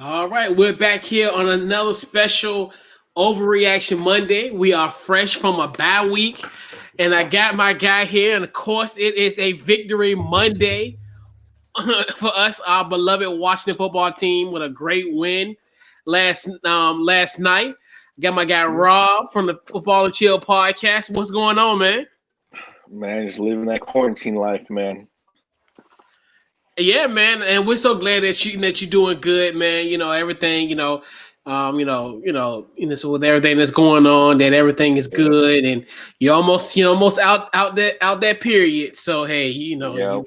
All right, we're back here on another special Overreaction Monday. We are fresh from a bye week, and I got my guy here. And of course, it is a victory Monday for us, our beloved Washington football team, with a great win last night. Got my guy Rob from the Football and Chill podcast. What's going on, man? Man, just living that quarantine life, man. Yeah, man, and we're so glad that you're doing good, man. You know everything. So with everything that's going on, that everything is good, and you're almost out that period. So hey, you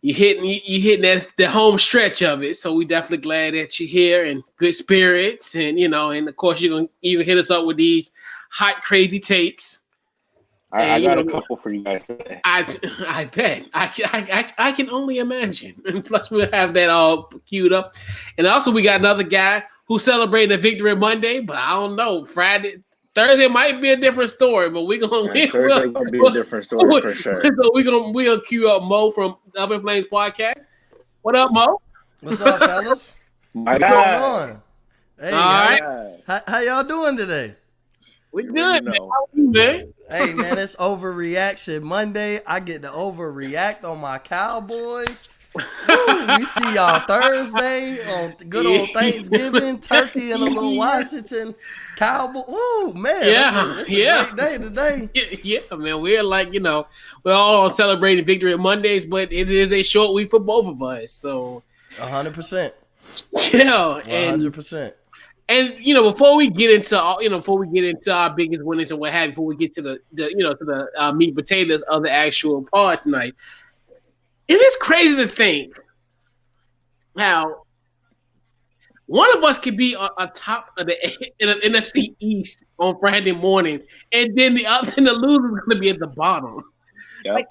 hitting that home stretch of it. So we definitely glad that you're here and good spirits, and and of course you're gonna even hit us up with these hot, crazy takes. I got a couple for you guys today. I bet. I can only imagine. And plus, we'll have that all queued up. And also, we got another guy who's celebrating a victory Monday, but I don't know. Thursday might be a different story, but we're gonna be a different story for sure. So we're gonna queue up Mo from Up in Flames podcast. What up, Mo? What's up, fellas? What's going on? Hey, all right. How y'all doing today? We good, man. How are you, man? Hey, man, it's Overreaction Monday. I get to overreact on my Cowboys. Woo, we see y'all Thursday on good old Thanksgiving, turkey and a little Washington Cowboy. Ooh, man. It's a great day today. Yeah, man. We're we're all celebrating victory Mondays, but it is a short week for both of us. So 100%. Yeah. 100%. And before we get into our biggest winners and what have you, before we get to the meat and potatoes of the actual pod tonight, it is crazy to think how one of us could be on top of the NFC East on Friday morning, and then the loser is going to be at the bottom. Yep. Like,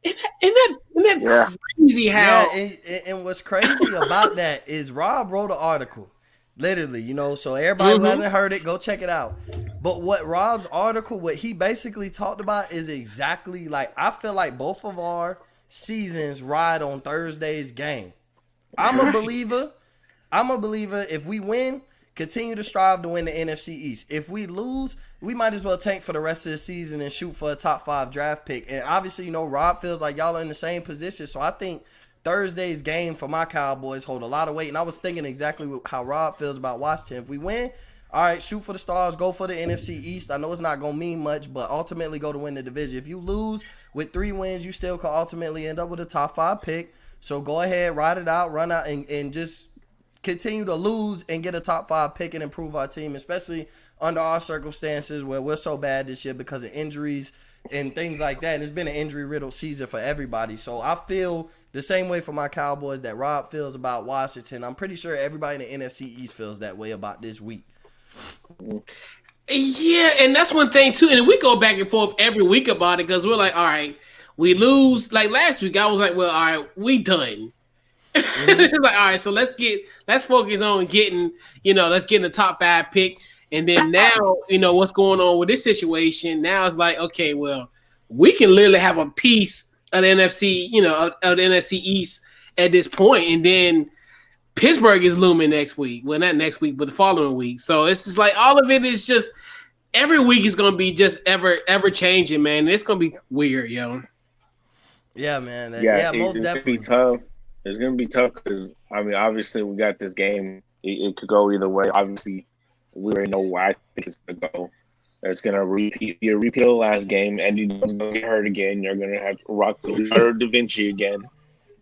isn't that crazy? How? Yeah, and what's crazy about that is Rob wrote an article. Literally, so everybody who hasn't heard it, go check it out. But what Rob's article, what he basically talked about is exactly like, I feel like both of our seasons ride on Thursday's game. I'm a believer. If we win, continue to strive to win the NFC East. If we lose, we might as well tank for the rest of the season and shoot for a top 5 draft pick. And obviously, Rob feels like y'all are in the same position. So I think Thursday's game for my Cowboys hold a lot of weight. And I was thinking exactly how Rob feels about Washington. If we win, all right, shoot for the stars, go for the NFC East. I know it's not going to mean much, but ultimately go to win the division. If you lose with 3 wins, you still could ultimately end up with a top 5 pick. So go ahead, ride it out, run out, and just continue to lose and get a top 5 pick and improve our team, especially under our circumstances where we're so bad this year because of injuries and things like that. And it's been an injury-riddled season for everybody. So I feel the same way for my Cowboys that Rob feels about Washington. I'm pretty sure everybody in the NFC East feels that way about this week. Yeah, and that's one thing too. And we go back and forth every week about it because we're like, all right, we lose. Like last week, I was like, well, all right, we done. It's like, all right, so let's focus on getting, let's get in the top 5 pick. And then now, what's going on with this situation. Now it's like, okay, well, we can literally have a piece of the NFC, of the NFC East at this point. And then Pittsburgh is looming next week. Well, not next week, but the following week. So it's just like all of it is just every week is going to be just ever changing, man. It's going to be weird, yo. Yeah, man. Most definitely. Gonna be tough. It's going to be tough because, obviously we got this game. It could go either way. Obviously, we already know where I think it's going to go. It's going to be a repeat of the last game, and you're going to get hurt again. You're going to have to rock Da Vinci again,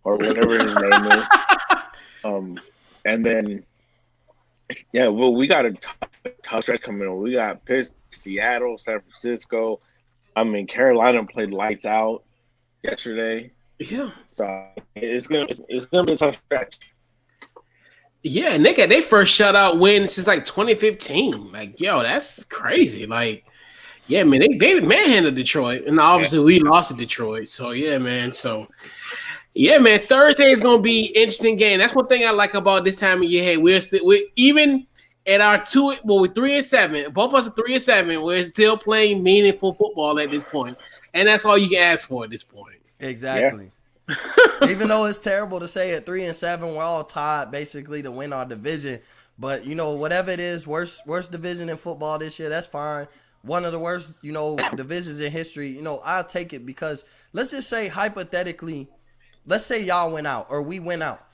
or whatever his name is. And then, we got a tough stretch coming on. We got Pittsburgh, Seattle, San Francisco. Carolina played lights out yesterday. Yeah. So it's gonna be a tough stretch. Yeah, and they got their first shutout win since like 2015. Like, yo, that's crazy. Like, yeah, man, they manhandled Detroit, and obviously we lost to Detroit. So yeah, man. Yeah, man. Thursday is gonna be an interesting game. That's one thing I like about this time of year. Hey, we're even at our we're 3-7. Both of us are 3-7. We're still playing meaningful football at this point, and that's all you can ask for at this point. Exactly. Even though it's terrible to say at 3-7, we're all tied basically to win our division. But whatever it is, worst division in football this year, that's fine. One of the worst, divisions in history. I'll take it because let's just say hypothetically, let's say y'all went out or we went out.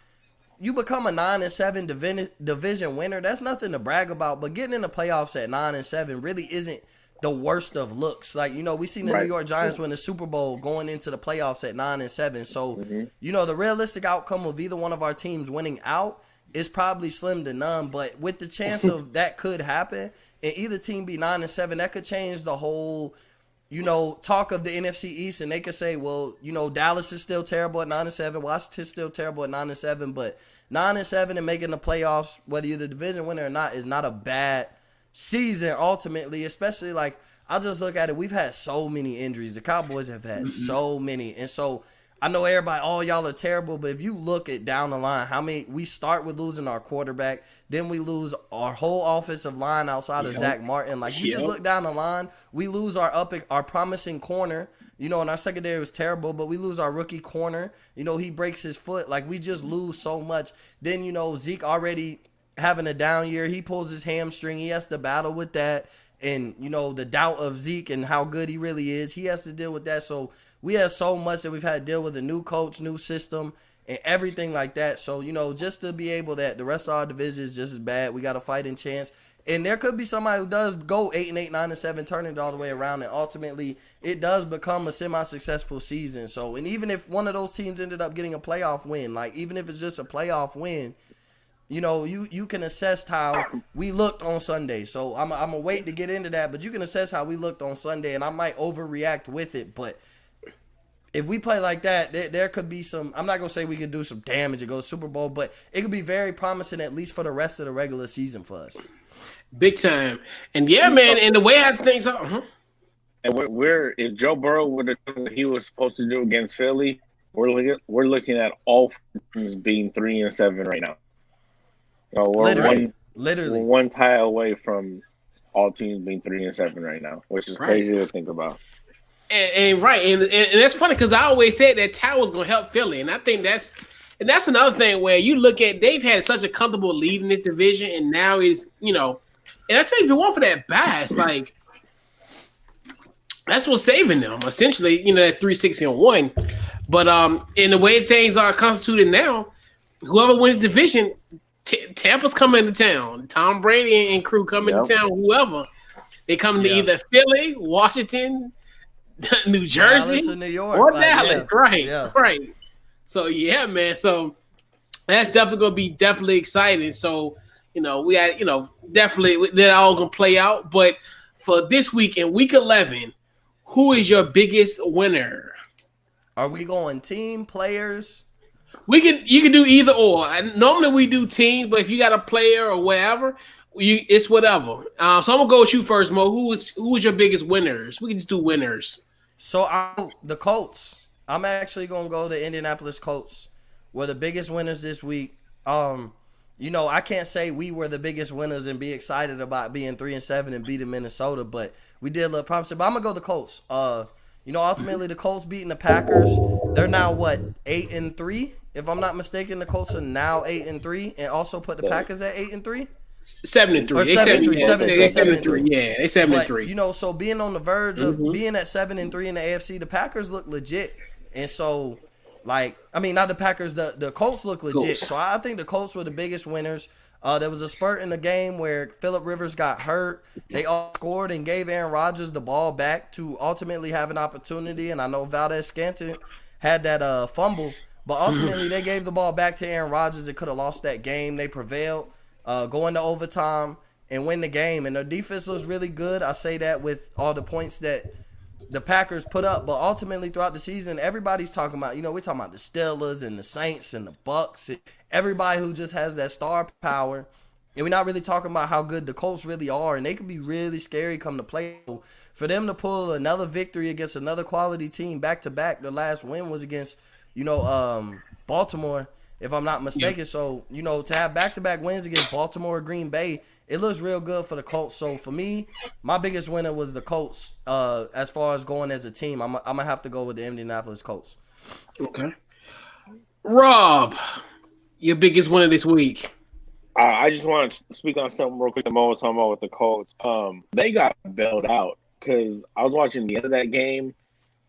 You become a 9-7 division winner. That's nothing to brag about. But getting in the playoffs at 9-7 really isn't the worst of looks. Like, we seen the New York Giants win the Super Bowl going into the playoffs at 9-7. So, the realistic outcome of either one of our teams winning out is probably slim to none. But with the chance of that could happen and either team be 9-7, that could change the whole, talk of the NFC East. And they could say, well, Dallas is still terrible at 9-7. Washington's still terrible at 9-7. But 9-7 and making the playoffs, whether you're the division winner or not, is not a bad season ultimately, especially like I just look at it. We've had so many injuries. The Cowboys have had so many. And so I know everybody, y'all are terrible, but if you look at down the line, how many we start with losing our quarterback, then we lose our whole offensive line outside of Zach Martin. Like you just look down the line, we lose our promising corner. And our secondary was terrible, but we lose our rookie corner. He breaks his foot. Like we just lose so much. Then, Zeke already having a down year. He pulls his hamstring. He has to battle with that. And, the doubt of Zeke and how good he really is. He has to deal with that. So we have so much that we've had to deal with, a new coach, new system, and everything like that. So, just to be able that the rest of our division is just as bad. We got a fighting chance. And there could be somebody who does go 8-8, 9-7, turn it all the way around. And ultimately, it does become a semi-successful season. So, and even if one of those teams ended up getting a playoff win, like even if it's just a playoff win, you can assess how we looked on Sunday. So I'm going to wait to get into that, but you can assess how we looked on Sunday, and I might overreact with it. But if we play like that, there could be some – I'm not going to say we could do some damage and go Super Bowl, but it could be very promising at least for the rest of the regular season for us. Big time. And, yeah, man, and the way I think so And if Joe Burrow would have done what he was supposed to do against Philly, we're looking at all teams being 3-7 right now. We're literally one tie away from all teams being 3-7 right now, which is crazy to think about. And that's funny because I always said that tie was going to help Philly, and I think that's another thing where you look at they've had such a comfortable lead in this division, and now it's and I tell you, if you want for that bias, like that's what's saving them essentially, that 3-6-1. But in the way things are constituted now, whoever wins division. Tampa's coming to town. Tom Brady and crew coming to town. Whoever they come to either Philly, Washington, New Jersey, Dallas or New York, or Dallas. Right. So yeah, man. So that's definitely gonna be definitely exciting. So we got definitely they're all gonna play out. But for this week in week 11, who is your biggest winner? Are we going team players? You can do either or. Normally we do teams, but if you got a player or whatever, it's whatever. So I'm gonna go with you first, Mo. Who is your biggest winners? We can just do winners. So the Colts. I'm actually gonna go to Indianapolis Colts. Were the biggest winners this week. I can't say we were the biggest winners and be excited about being 3-7 and beating Minnesota, but we did look promising. But I'm gonna go the Colts. Ultimately the Colts beating the Packers. They're now 8-3. If I'm not mistaken, the Colts are now 8-3, and also put the Packers at 8-3. 7-3. Or 7-3. Yeah, they 7-3. So being on the verge of being at 7-3 in the AFC, the Packers look legit, and so not the Packers, the Colts look legit. So I think the Colts were the biggest winners. There was a spurt in the game where Phillip Rivers got hurt. They all scored and gave Aaron Rodgers the ball back to ultimately have an opportunity. And I know Valdez-Scantling had that fumble. But ultimately, they gave the ball back to Aaron Rodgers. It could have lost that game. They prevailed, go into overtime, and win the game. And their defense was really good. I say that with all the points that the Packers put up. But ultimately, throughout the season, everybody's talking about, we're talking about the Steelers and the Saints and the Bucks. And everybody who just has that star power. And we're not really talking about how good the Colts really are. And they could be really scary come to play. For them to pull another victory against another quality team back-to-back, the last win was against Baltimore, if I'm not mistaken. Yeah. So, to have back-to-back wins against Baltimore or Green Bay, it looks real good for the Colts. So, for me, my biggest winner was the Colts as far as going as a team. I'm going to have to go with the Indianapolis Colts. Okay. Rob, your biggest winner this week. I just want to speak on something real quick. The moment talking about with the Colts, they got bailed out because I was watching the end of that game,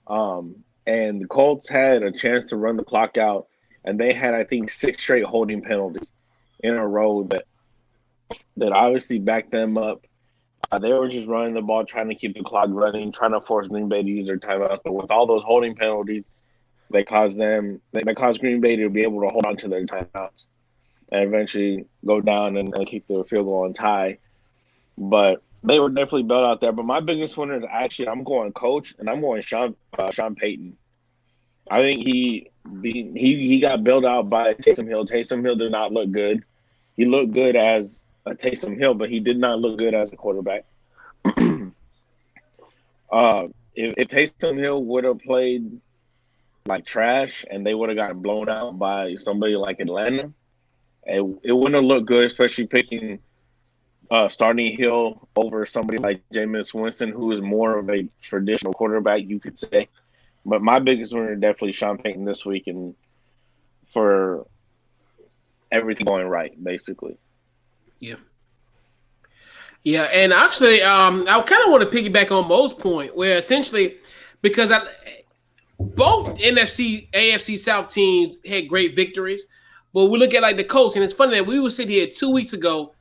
and the Colts had a chance to run the clock out, and they had, I think, 6 straight holding penalties in a row that obviously backed them up. They were just running the ball, trying to keep the clock running, trying to force Green Bay to use their timeouts. But with all those holding penalties, they caused Green Bay to be able to hold on to their timeouts and eventually go down and keep the field goal and tie. But they were definitely bailed out there. But my biggest winner is actually I'm going coach, and I'm going Sean Payton. I think he got bailed out by Taysom Hill. Taysom Hill did not look good. He looked good as a Taysom Hill, but he did not look good as a quarterback. If Taysom Hill would have played like trash and they would have gotten blown out by somebody like Atlanta, it wouldn't have looked good, especially picking starting Hill over somebody like Jameis Winston, who is more of a traditional quarterback, you could say. But my biggest winner is definitely Sean Payton this week, and for everything going right, basically. Yeah. Yeah, and actually, I kind of want to piggyback on Mo's point, where essentially, because both NFC, AFC South teams had great victories, but we look at like the Colts, and it's funny that we were sitting here 2 weeks ago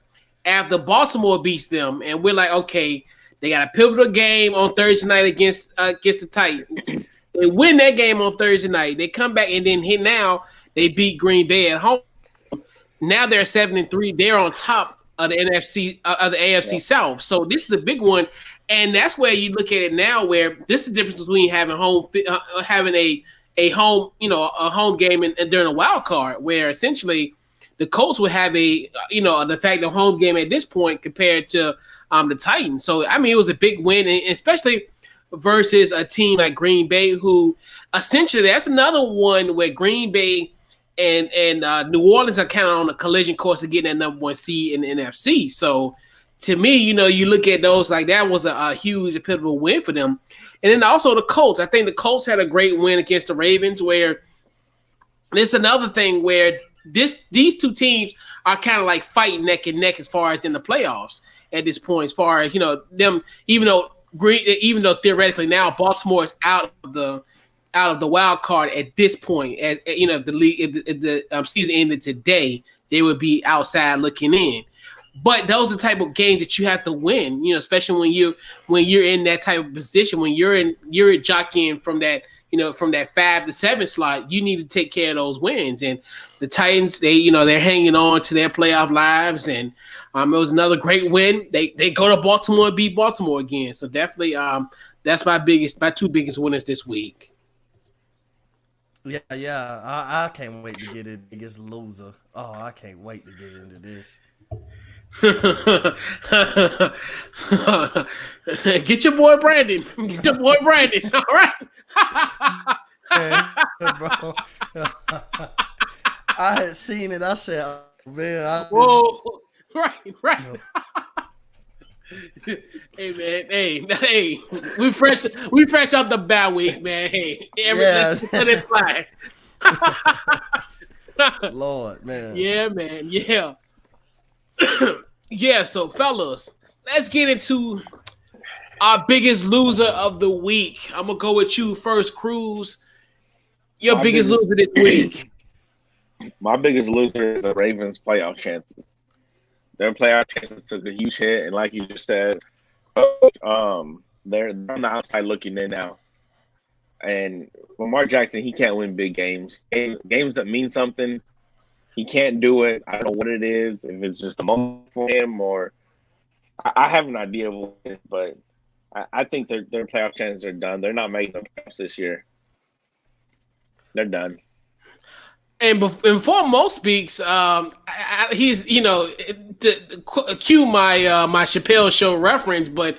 after Baltimore beats them, and we're like, okay, they got a pivotal game on Thursday night against the Titans. They win that game on Thursday night. They come back, and then now they beat Green Bay at home. Now they're 7-3. They're on top of the AFC South. So this is a big one, and that's where you look at it now. Where this is the difference between having a home game and during a wild card, where essentially the Colts would have the fact of home game at this point compared to the Titans. So I mean, it was a big win, and especially versus a team like Green Bay, who essentially that's another one where Green Bay and New Orleans are kind of on a collision course of getting that #1 seed in the NFC. So to me, you look at those like that was a huge pivotal win for them. And then also the Colts. I think the Colts had a great win against the Ravens, where it's another thing where these two teams are kind of like fighting neck and neck as far as in the playoffs at this point, as far as them, even though theoretically now Baltimore is out of the wild card at this point, if the league, if the season ended today, they would be outside looking in. But those are the type of games that you have to win, especially when you're in that type of position, when you're jockeying from that 5 to 7 slot, you need to take care of those wins. And the Titans, they're hanging on to their playoff lives, and it was another great win. They go to Baltimore and beat Baltimore again. So definitely, that's my two biggest winners this week. Yeah. I can't wait to get it biggest loser. Oh, I can't wait to get into this. Get your boy Brandon. All right. Bro. I had seen it. I said, oh, man. Whoa. Right. Hey man, hey, we fresh out the bye week, man. Hey, everything let it fly. Lord, man. Yeah, man. Yeah. Yeah, so fellas, let's get into our biggest loser of the week. I'm gonna go with you first, Cruz. Your biggest loser this week. My biggest loser is the Ravens' playoff chances. Their playoff chances took a huge hit, and like you just said, they're on the outside looking in now. And Lamar Jackson, he can't win big games. Games that mean something, he can't do it. I don't know what it is, if it's just a moment for him, or I have an idea of what it is, but I think their playoff chances are done. They're not making the playoffs this year. They're done. And before Mo speaks, he's to cue my Chappelle Show reference, but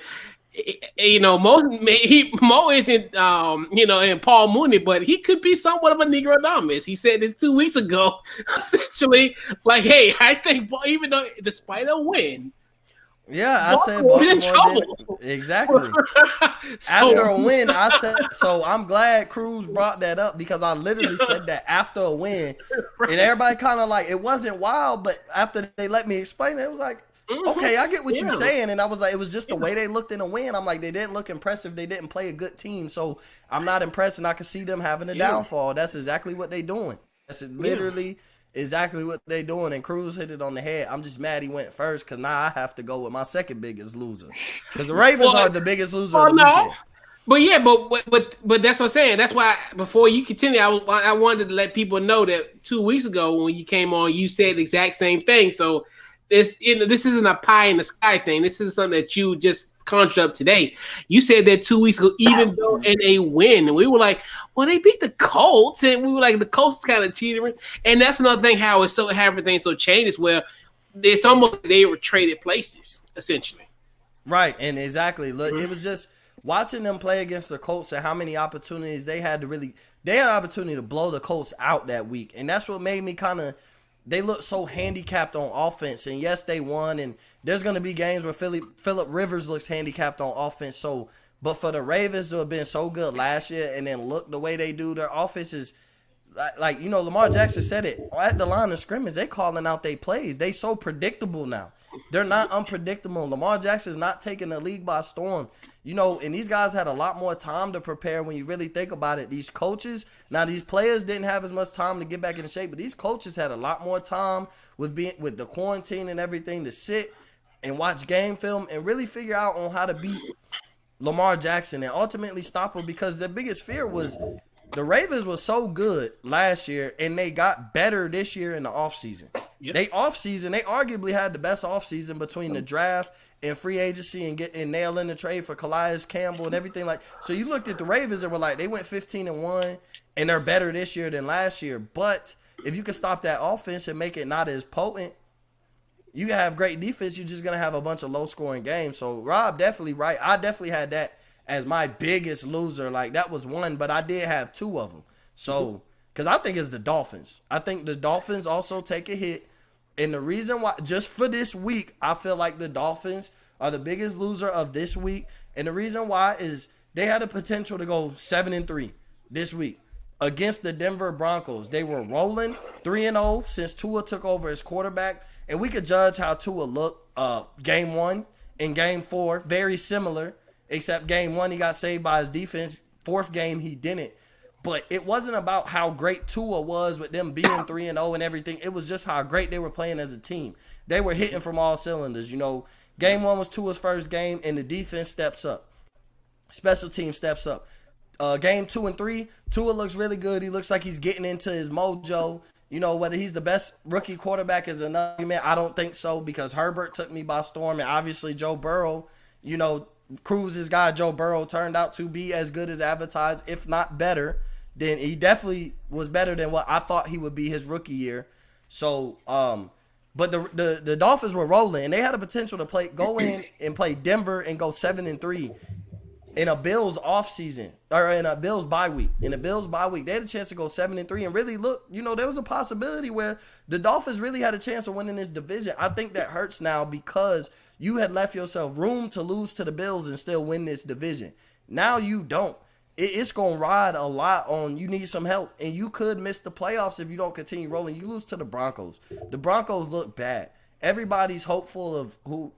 Mo isn't and Paul Mooney, but he could be somewhat of a Negrodamus. He said this 2 weeks ago, essentially like, hey, I think even though despite a win, Yeah, I said Baltimore in Baltimore trouble. did exactly. After a win, I said so. I'm glad Cruz brought that up because I literally said that after a win, and everybody kind of like it wasn't wild, but after they let me explain it, it was like, okay, I get what you're saying, and I was like, it was just the way they looked in a win. I'm like, they didn't look impressive. They didn't play a good team, so I'm not impressed, and I could see them having a downfall. That's exactly what they doing. That's literally exactly what they doing, and Cruz hit it on the head. I'm just mad he went first because now I have to go with my second biggest loser because the Ravens are the biggest loser of the weekend. But yeah, but that's what I'm saying. That's why before you continue, I wanted to let people know that 2 weeks ago when you came on, you said the exact same thing. So this isn't a pie in the sky thing. This is something that you just conjured up today. You said that 2 weeks ago, even though in a win, and we were like, well, they beat the Colts, and we were like, the Colts kind of cheating. And that's another thing how everything so changed is where it's almost like they were traded places essentially. Right, and exactly. Look, it was just watching them play against the Colts and how many opportunities they had an opportunity to blow the Colts out that week, and that's what made me kind of. They look so handicapped on offense, and yes, they won. And there's going to be games where Phillip Rivers looks handicapped on offense. So, but for the Ravens to have been so good last year and then look the way they do, their offense is like Lamar Jackson said it at the line of scrimmage. They calling out their plays. They so predictable now. They're not unpredictable. Lamar Jackson's not taking the league by storm. And these guys had a lot more time to prepare when you really think about it. These coaches, now these players didn't have as much time to get back in shape, but these coaches had a lot more time with the quarantine and everything to sit and watch game film and really figure out on how to beat Lamar Jackson and ultimately stop him, because the biggest fear was the Ravens were so good last year and they got better this year in the offseason. Yep. They arguably had the best offseason between the draft and free agency and nailing the trade for Calais Campbell and everything. So you looked at the Ravens and were like, they went 15-1 and they're better this year than last year. But if you can stop that offense and make it not as potent, you can have great defense. You're just going to have a bunch of low scoring games. So Rob definitely right. I definitely had that as my biggest loser. Like that was one, but I did have two of them. So, because I think it's the Dolphins. I think the Dolphins also take a hit. And the reason why, just for this week, I feel like the Dolphins are the biggest loser of this week. And the reason why is they had the potential to go 7-3 this week against the Denver Broncos. They were rolling 3-0 since Tua took over as quarterback. And we could judge how Tua looked game 1 and game 4. Very similar, except game 1 he got saved by his defense. Fourth game he didn't. But it wasn't about how great Tua was with them being 3-0 and everything. It was just how great they were playing as a team. They were hitting from all cylinders. Game 1 was Tua's first game, and the defense steps up. Special team steps up. Game 2 and 3, Tua looks really good. He looks like he's getting into his mojo. Whether he's the best rookie quarterback is another argument. I don't think so, because Herbert took me by storm, and obviously Joe Burrow, Cruz's guy Joe Burrow turned out to be as good as advertised, if not better. Then he definitely was better than what I thought he would be his rookie year. So, but the Dolphins were rolling, and they had a potential to go in and play Denver and go 7-3 in a Bills off season, or in a Bills bye week. In a Bills bye week, they had a chance to go 7-3 and really look. There was a possibility where the Dolphins really had a chance of winning this division. I think that hurts now because you had left yourself room to lose to the Bills and still win this division. Now you don't. It's going to ride a lot on you need some help, and you could miss the playoffs if you don't continue rolling. You lose to the Broncos. The Broncos look bad. Everybody's hopeful of who,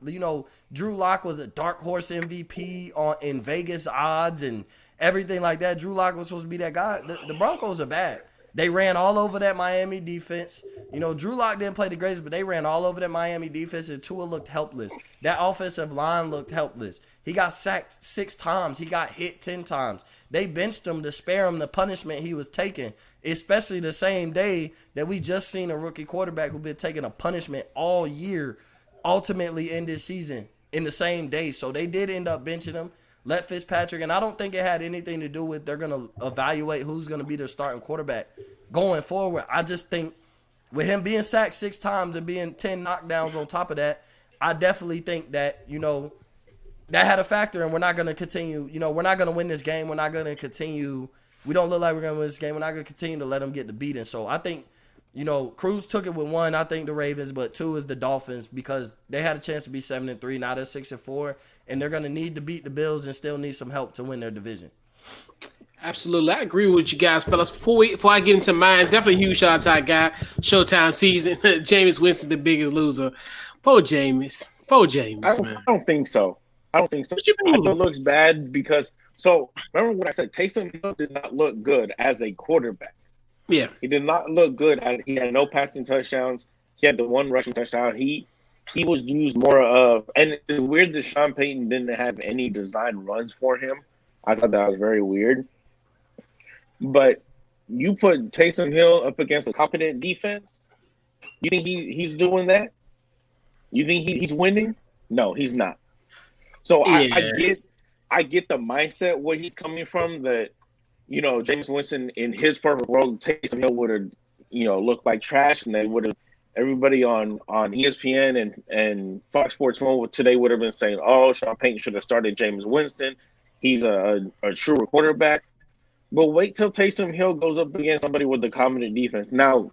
Drew Lock was a dark horse MVP in Vegas odds and everything like that. Drew Lock was supposed to be that guy. The Broncos are bad. They ran all over that Miami defense. Drew Lock didn't play the greatest, but they ran all over that Miami defense, and Tua looked helpless. That offensive line looked helpless. He got sacked 6 times. He got hit 10 times. They benched him to spare him the punishment he was taking, especially the same day that we just seen a rookie quarterback who been taking a punishment all year, ultimately in this season, in the same day. So they did end up benching him. Let Fitzpatrick, and I don't think it had anything to do with they're going to evaluate who's going to be their starting quarterback going forward. I just think with him being sacked 6 times and being 10 knockdowns on top of that, I definitely think that, that had a factor, and we're not going to continue. We're not going to win this game. We're not going to continue. We don't look like we're going to win this game. We're not going to continue to let them get the beating. So I think You know, Cruz took it with 1, I think the Ravens, but 2 is the Dolphins because they had a chance to be 7-3. Now they're 6-4, and they're gonna need to beat the Bills and still need some help to win their division. Absolutely, I agree with you guys, fellas. Before I get into mine, definitely a huge shout out to our guy, Showtime season. Jameis Winston, the biggest loser. Poor Jameis, man. I don't think so. What you I mean? think it looks bad because remember what I said. Taysom Hill did not look good as a quarterback. Yeah, He did not look good. He had no passing touchdowns. He had the 1 rushing touchdown. He was used more of, and it's weird that Sean Payton didn't have any design runs for him. I thought that was very weird. But you put Taysom Hill up against a competent defense. You think he's doing that? You think he's winning? No, he's not. So yeah. I get the mindset where he's coming from. That James Winston in his perfect world, Taysom Hill would have looked like trash, and they would have everybody on ESPN and Fox Sports 1 today would have been saying, "Oh, Sean Payton should have started James Winston. He's a true quarterback." But wait till Taysom Hill goes up against somebody with a competent defense. Now,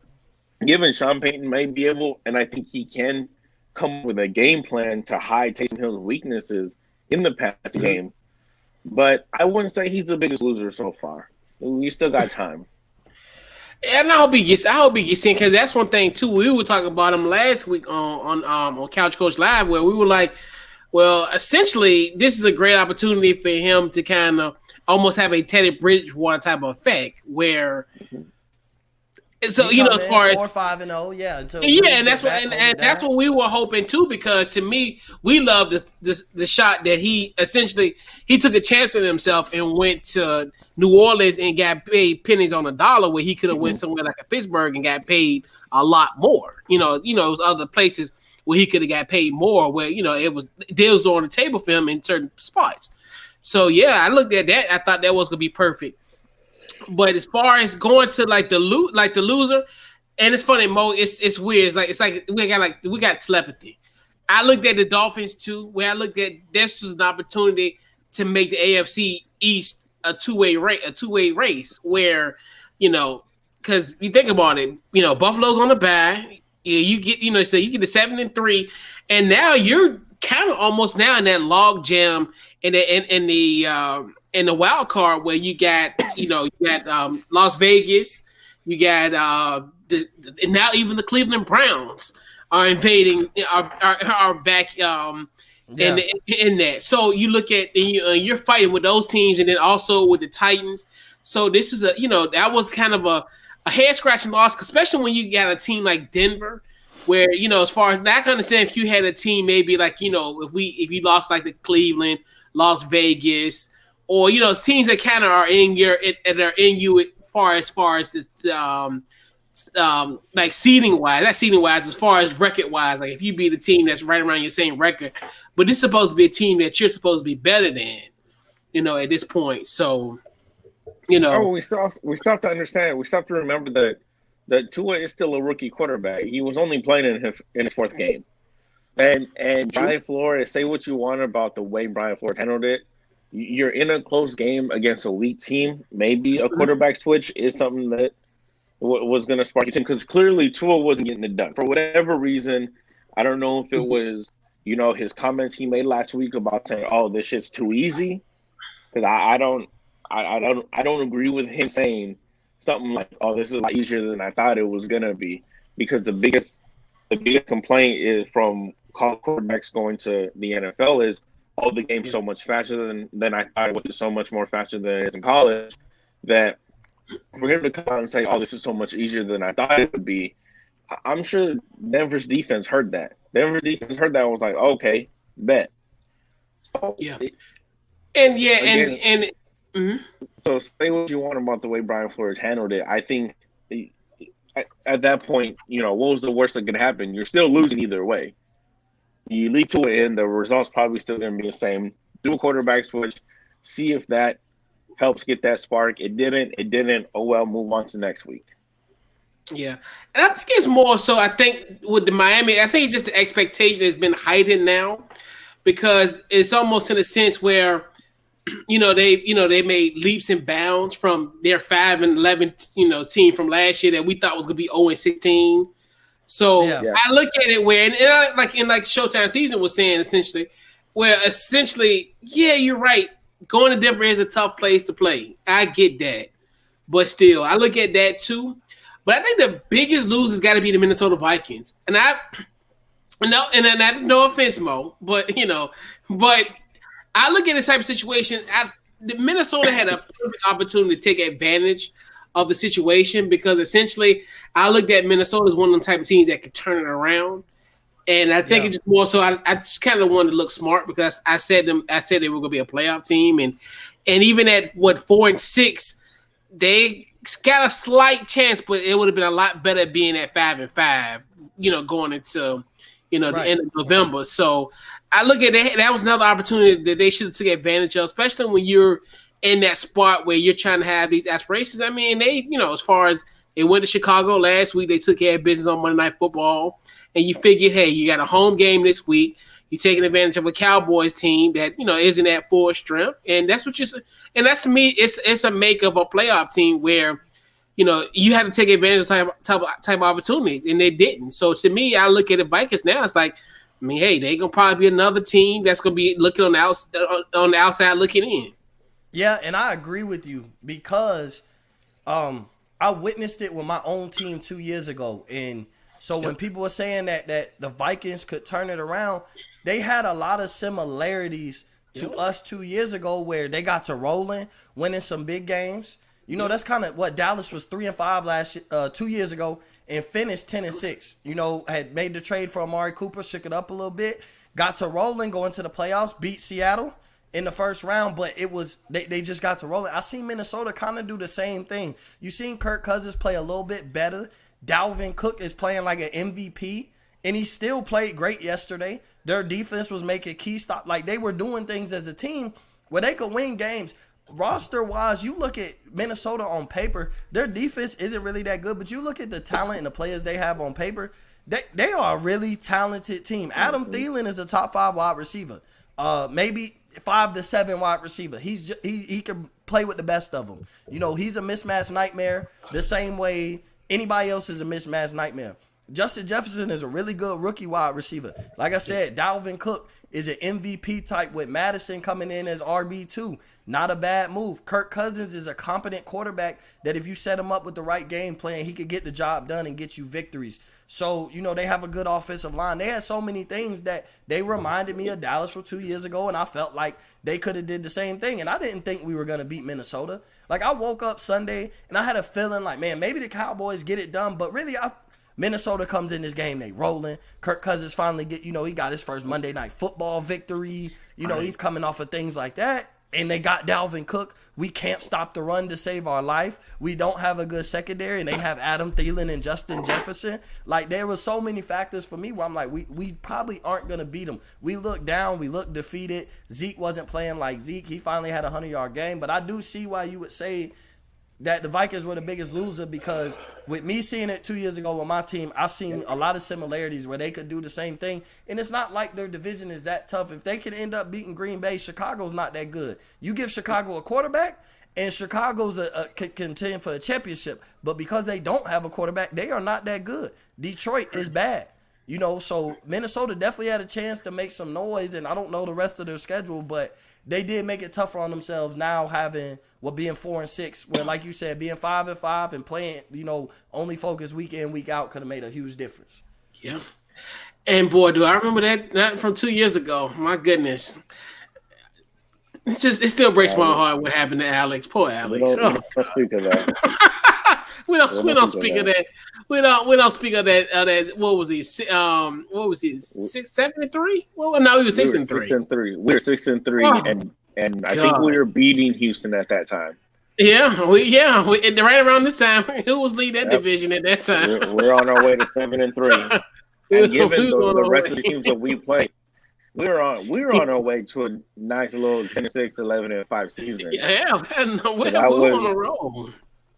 given Sean Payton may be able, and I think he can come up with a game plan to hide Taysom Hill's weaknesses in the past game. But I wouldn't say he's the biggest loser so far. We still got time. And I hope he gets in because that's one thing too. We were talking about him last week on Couch Coach Live where we were like, well, essentially this is a great opportunity for him to kind of almost have a Teddy Bridgewater type of effect where. So as far as 4-5-0, and that's what we were hoping too. Because to me, we love the shot that he took a chance on himself and went to New Orleans and got paid pennies on a dollar, where he could have went somewhere like a Pittsburgh and got paid a lot more. Other places where he could have got paid more, where it was deals on the table for him in certain spots. So yeah, I looked at that. I thought that was gonna be perfect. But as far as going to the loser, and it's funny, Mo. It's weird. It's like we got telepathy. I looked at the Dolphins too, where I looked at this was an opportunity to make the AFC East a two-way race. Where because you think about it, Buffalo's on the bye. Yeah, you get so you get the 7-3, and now you're kind of almost now in that log jam in the wild card where you got Las Vegas, you got now even the Cleveland Browns are invading are back in that. So you look at you're fighting with those teams and then also with the Titans. So this is that was kind of a head scratching loss, especially when you got a team like Denver. Where as far as I can understand, if you had a team maybe like if you lost like the Cleveland, Las Vegas, or teams that kind of are in you as far as like seeding wise, not seeding wise, as far as record wise, like if you beat a team that's right around your same record, but this is supposed to be a team that you're supposed to be better than, at this point. So, we still have to understand. We still have to remember that Tua is still a rookie quarterback. He was only playing in his 4th game, and Brian Flores. Say what you want about the way Brian Flores handled it. You're in a close game against a weak team. Maybe a quarterback switch is something that was going to spark your team, because clearly Tua wasn't getting it done for whatever reason. I don't know if it was his comments he made last week about saying, "Oh, this shit's too easy," because I don't agree with him saying something like, "Oh, this is a lot easier than I thought it was gonna be," because the biggest complaint is from college quarterbacks going to the NFL is, "Oh, the game's so much faster than I thought it was, so much more faster than it is in college," that for him to come out and say, "Oh, this is so much easier than I thought it would be," I'm sure Denver's defense heard that. Denver's defense heard that and was like, "Okay, bet." So, So say what you want about the way Brian Flores handled it. I think at that point, what was the worst that could happen? You're still losing either way. You lead to it, and the results probably still going to be the same. Do a quarterback switch, see if that helps get that spark. It didn't. Oh well, move on to next week. Yeah, and I think it's more so. I think with the Miami, I think just the expectation has been heightened now, because it's almost in a sense where they made leaps and bounds from their 5-11, team from last year that we thought was gonna be 0-16. So Yeah. I look at it where, and I, like Showtime season was saying essentially, yeah, you're right. Going to Denver is a tough place to play. I get that, but still, I look at that too. But I think the biggest losers got to be the Minnesota Vikings, and no offense, Mo, but I look at this type of situation. Minnesota had a perfect opportunity to take advantage of the situation because essentially, I looked at Minnesota as one of them type of teams that could turn it around, and I think it's just more so. I just kind of wanted to look smart because I said they were going to be a playoff team, and even at 4-6, they got a slight chance, but it would have been a lot better being at 5-5. Going into the end of November. So I look at that. That was another opportunity that they should have took advantage of, especially when you're in that spot where you're trying to have these aspirations. I mean, they, as far as they went to Chicago last week, they took care of business on Monday Night Football, and you figured, hey, you got a home game this week. You're taking advantage of a Cowboys team that isn't at full strength, and that's to me, it's a make of a playoff team where you had to take advantage of type of opportunities, and they didn't. So to me, I look at the Vikings now. It's like, I mean, hey, they're gonna probably be another team that's gonna be looking on the outside looking in. Yeah, and I agree with you because I witnessed it with my own team 2 years ago, and so when people were saying that the Vikings could turn it around, they had a lot of similarities to us 2 years ago, where they got to rolling, winning some big games. That's kind of what Dallas was 3-5 2 years ago and finished 10-6. Had made the trade for Amari Cooper, shook it up a little bit, got to rolling, going to the playoffs, beat Seattle in the first round, but it was they just got to rolling. I seen Minnesota kind of do the same thing. You seen Kirk Cousins play a little bit better. Dalvin Cook is playing like an MVP, and he still played great yesterday. Their defense was making key stop. Like, they were doing things as a team where they could win games. Roster-wise, you look at Minnesota on paper, their defense isn't really that good, but you look at the talent and the players they have on paper, they are a really talented team. Adam Thielen is a top 5 wide receiver, maybe 5 to 7 wide receiver. He can play with the best of them. He's a mismatch nightmare the same way anybody else is a mismatch nightmare. Justin Jefferson is a really good rookie wide receiver. Like I said, Dalvin Cook is an MVP type with Madison coming in as RB2. Not a bad move. Kirk Cousins is a competent quarterback that if you set him up with the right game plan, he could get the job done and get you victories. So, they have a good offensive line. They had so many things that they reminded me of Dallas from 2 years ago, and I felt like they could have did the same thing. And I didn't think we were going to beat Minnesota. Like, I woke up Sunday, and I had a feeling like, man, maybe the Cowboys get it done. But really, Minnesota comes in this game, they rolling. Kirk Cousins finally he got his first Monday Night Football victory. He's coming off of things like that. And they got Dalvin Cook. We can't stop the run to save our life. We don't have a good secondary, and they have Adam Thielen and Justin Jefferson. Like, there were so many factors for me where I'm like, we probably aren't going to beat them. We looked down. We looked defeated. Zeke wasn't playing like Zeke. He finally had a 100-yard game. But I do see why you would say that the Vikings were the biggest loser, because with me seeing it 2 years ago with my team, I've seen a lot of similarities where they could do the same thing. And it's not like their division is that tough. If they can end up beating Green Bay, Chicago's not that good. You give Chicago a quarterback, and Chicago's could contend for a championship. But because they don't have a quarterback, they are not that good. Detroit is bad. So Minnesota definitely had a chance to make some noise, and I don't know the rest of their schedule, but they did make it tougher on themselves now being 4-6, where, like you said, being 5-5 and playing, only focus week in, week out could have made a huge difference. Yeah. And boy, do I remember that from 2 years ago. My goodness. It still breaks my heart what happened to Alex. Poor Alex. We don't speak of that. We don't speak of that. We don't speak of that. What was he? 7-3? Well, no, he was 6-3. 6-3. We were 6-3, and I think we were beating Houston at that time. Yeah, right around this time. Who was leading that division at that time? We're on our way to 7-3. And given the rest of the teams that we played, we were on our way to a nice little 10-6, 11-5 season. Yeah, we're on a roll.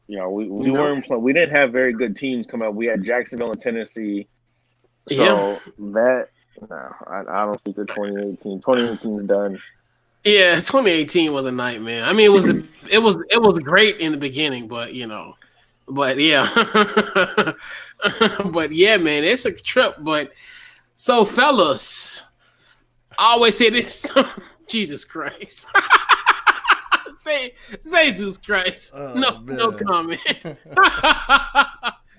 We weren't. We didn't have very good teams come out. We had Jacksonville and Tennessee. So I don't think the 2018 is done. Yeah, 2018 was a nightmare. I mean, it was great in the beginning, but but yeah, but yeah, man, it's a trip. But so, fellas, I always say this: Jesus Christ, say say Zeus Christ. Oh No man. comment.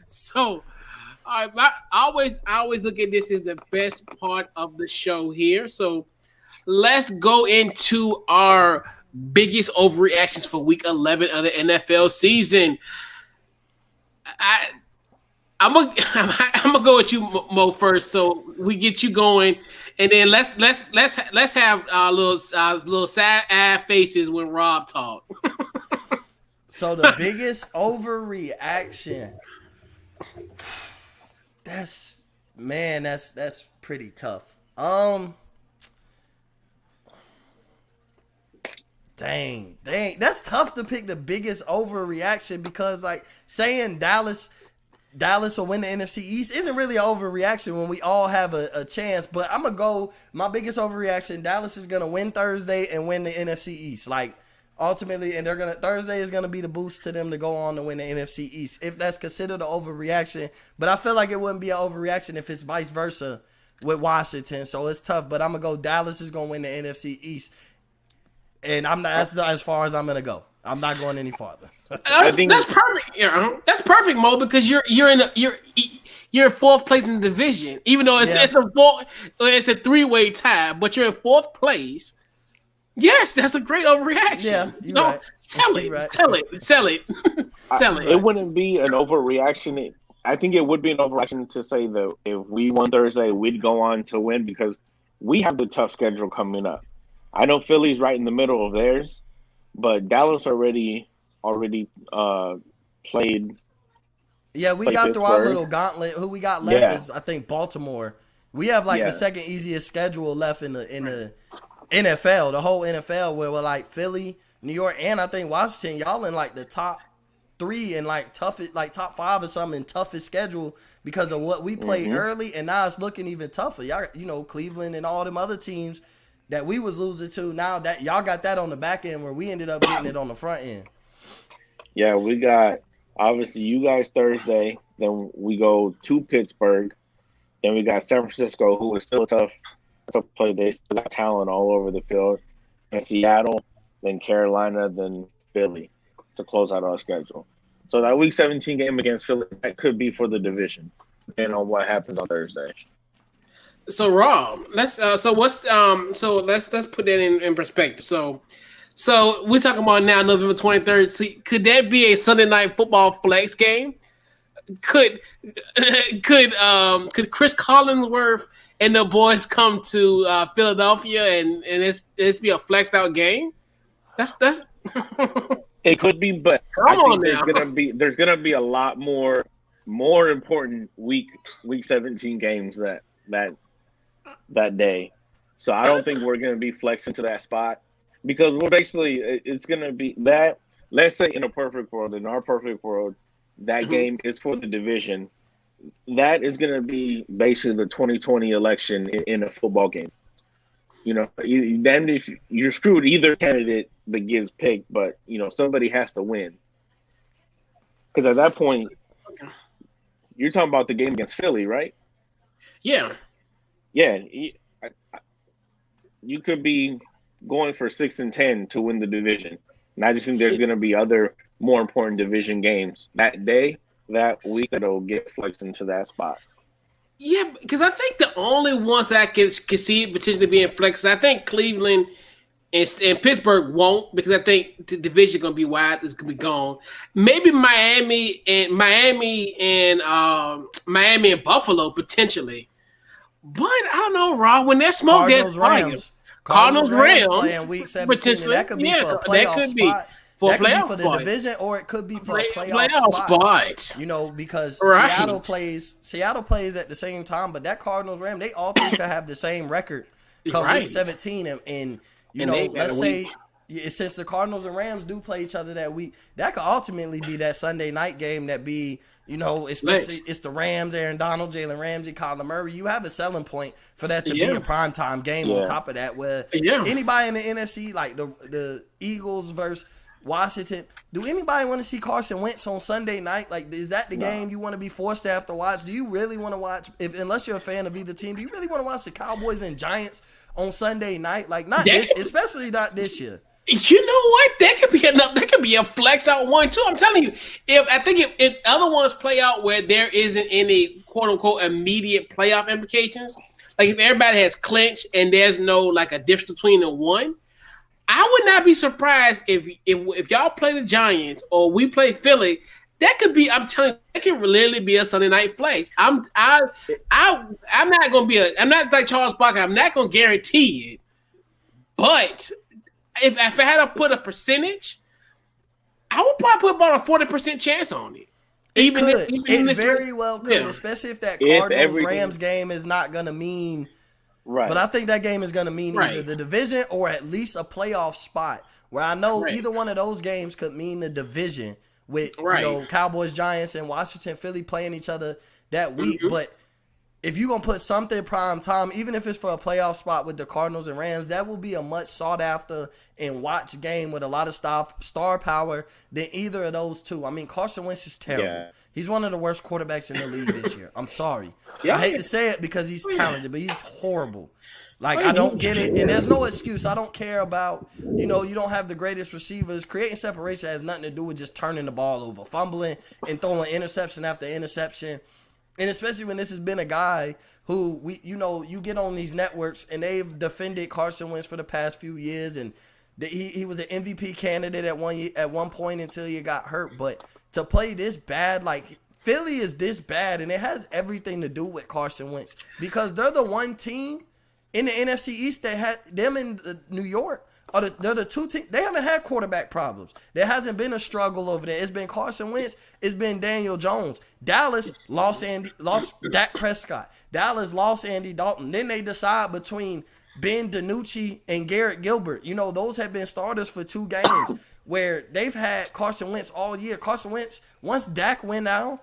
So, I always look at this as the best part of the show here. So let's go into our biggest overreactions for Week 11 of the NFL season. I, I'm gonna go with you, Mo, first, so we get you going, and then let's have little sad ass faces when Rob talk. So the biggest overreaction. That's man, that's pretty tough. Dang, that's tough to pick the biggest overreaction because like saying Dallas will win the NFC East isn't really an overreaction when we all have a chance. But I'm gonna go my biggest overreaction. Dallas is gonna win Thursday and win the NFC East. Like ultimately, and Thursday is gonna be the boost to them to go on to win the NFC East. If that's considered an overreaction, but I feel like it wouldn't be an overreaction if it's vice versa with Washington. So it's tough. But I'm gonna go Dallas is gonna win the NFC East. And that's not as far as I'm gonna go. I'm not going any farther. That's perfect. That's perfect, Mo, because you're in fourth place in the division, even though it's a 3-way tie, but you're in fourth place. Yes, that's a great overreaction. Yeah, right. Sell it. It wouldn't be an overreaction. I think it would be an overreaction to say that if we won Thursday, we'd go on to win because we have the tough schedule coming up. I know Philly's right in the middle of theirs, but Dallas already played. Yeah, we got through our little gauntlet. Who we got left is I think Baltimore. We have the second easiest schedule left in the NFL, the whole NFL, where we're like Philly, New York, and I think Washington. Y'all in like the top 3 and like toughest, like top 5 or something in toughest schedule because of what we played early, and now it's looking even tougher. Y'all, Cleveland and all them other teams that we was losing to, now that y'all got that on the back end where we ended up getting it on the front end. Yeah, we got obviously you guys Thursday, then we go to Pittsburgh, then we got San Francisco, who is still a tough play. They still got talent all over the field, and Seattle, then Carolina, then Philly to close out our schedule. So that Week 17 game against Philly, that could be for the division, depending on what happens on Thursday. So Rob, let's put that in perspective. So we're talking about now November 23rd. So could that be a Sunday night football flex game? Could Chris Collinsworth and the boys come to Philadelphia and it's be a flexed out game? That's It could be, but I think there's gonna be a lot more important week 17 games that day. So I don't think we're going to be flexing to that spot because it's going to be that. Let's say in our perfect world, that game is for the division. That is going to be basically the 2020 election in a football game. Then if you're screwed either candidate that gets picked, but somebody has to win. Because at that point, you're talking about the game against Philly, right? Yeah. Yeah, you could be going for 6-10 to win the division. And I just think there's going to be other more important division games that day, that week that'll get flexed into that spot. Yeah, because I think the only ones that I can see potentially being flexed, I think Cleveland and Pittsburgh won't, because I think the division going to be wide. It's going to be gone. Maybe Miami and Buffalo potentially. But I don't know, Rob. When that smoke gets fire, Cardinals Rams playing Week 17, that could be for a playoff spot. That could be for the division, or it could be for a playoff spot. Because Seattle plays at the same time, but that Cardinals Rams, they all three could have the same record come Week 17, and let's say since the Cardinals and Rams do play each other that week, that could ultimately be that Sunday night game that be You know, especially it's the Rams, Aaron Donald, Jalen Ramsey, Kyler Murray. You have a selling point for that to be a primetime game on top of that. Where anybody in the NFC, like the Eagles versus Washington, do anybody want to see Carson Wentz on Sunday night? Like, is that the game you want to be forced to have to watch? Do you really want to watch, unless you're a fan of either team, do you really want to watch the Cowboys and Giants on Sunday night? Like, especially not this year. You know what? That could be enough. That could be a flex out one too. I'm telling you, if other ones play out where there isn't any quote unquote immediate playoff implications, like if everybody has clinched and there's no like a difference between the one, I would not be surprised if y'all play the Giants or we play Philly. That could be. I'm telling you, that could literally be a Sunday night flex. I'm not gonna be I'm not like Charles Barkley. I'm not gonna guarantee it, but. If I had to put a percentage, I would probably put about a 40% chance on it. It very well could, especially if that Cardinals-Rams game is not going to mean right. But I think that game is going to mean either the division or at least a playoff spot. Where I know either one of those games could mean the division with Cowboys, Giants, and Washington, Philly playing each other that week. Mm-hmm. But if you're going to put something prime time, even if it's for a playoff spot with the Cardinals and Rams, that will be a much sought after and watched game with a lot of star power than either of those two. I mean, Carson Wentz is terrible. Yeah. He's one of the worst quarterbacks in the league this year. I'm sorry. Yeah. I hate to say it because he's talented, but he's horrible. Like, I don't get it. And there's no excuse. I don't care about, you don't have the greatest receivers. Creating separation has nothing to do with just turning the ball over, fumbling and throwing interception after interception. And especially when this has been a guy who you get on these networks and they've defended Carson Wentz for the past few years, and he was an MVP candidate at one point until he got hurt. But to play this bad, like Philly is this bad, and it has everything to do with Carson Wentz because they're the one team in the NFC East that had them in New York. They're the two teams. They haven't had quarterback problems. There hasn't been a struggle over there. It's been Carson Wentz. It's been Daniel Jones. Dallas lost Dak Prescott. Dallas lost Andy Dalton. Then they decide between Ben DiNucci and Garrett Gilbert. Those have been starters for 2 games where they've had Carson Wentz all year. Carson Wentz, once Dak went out,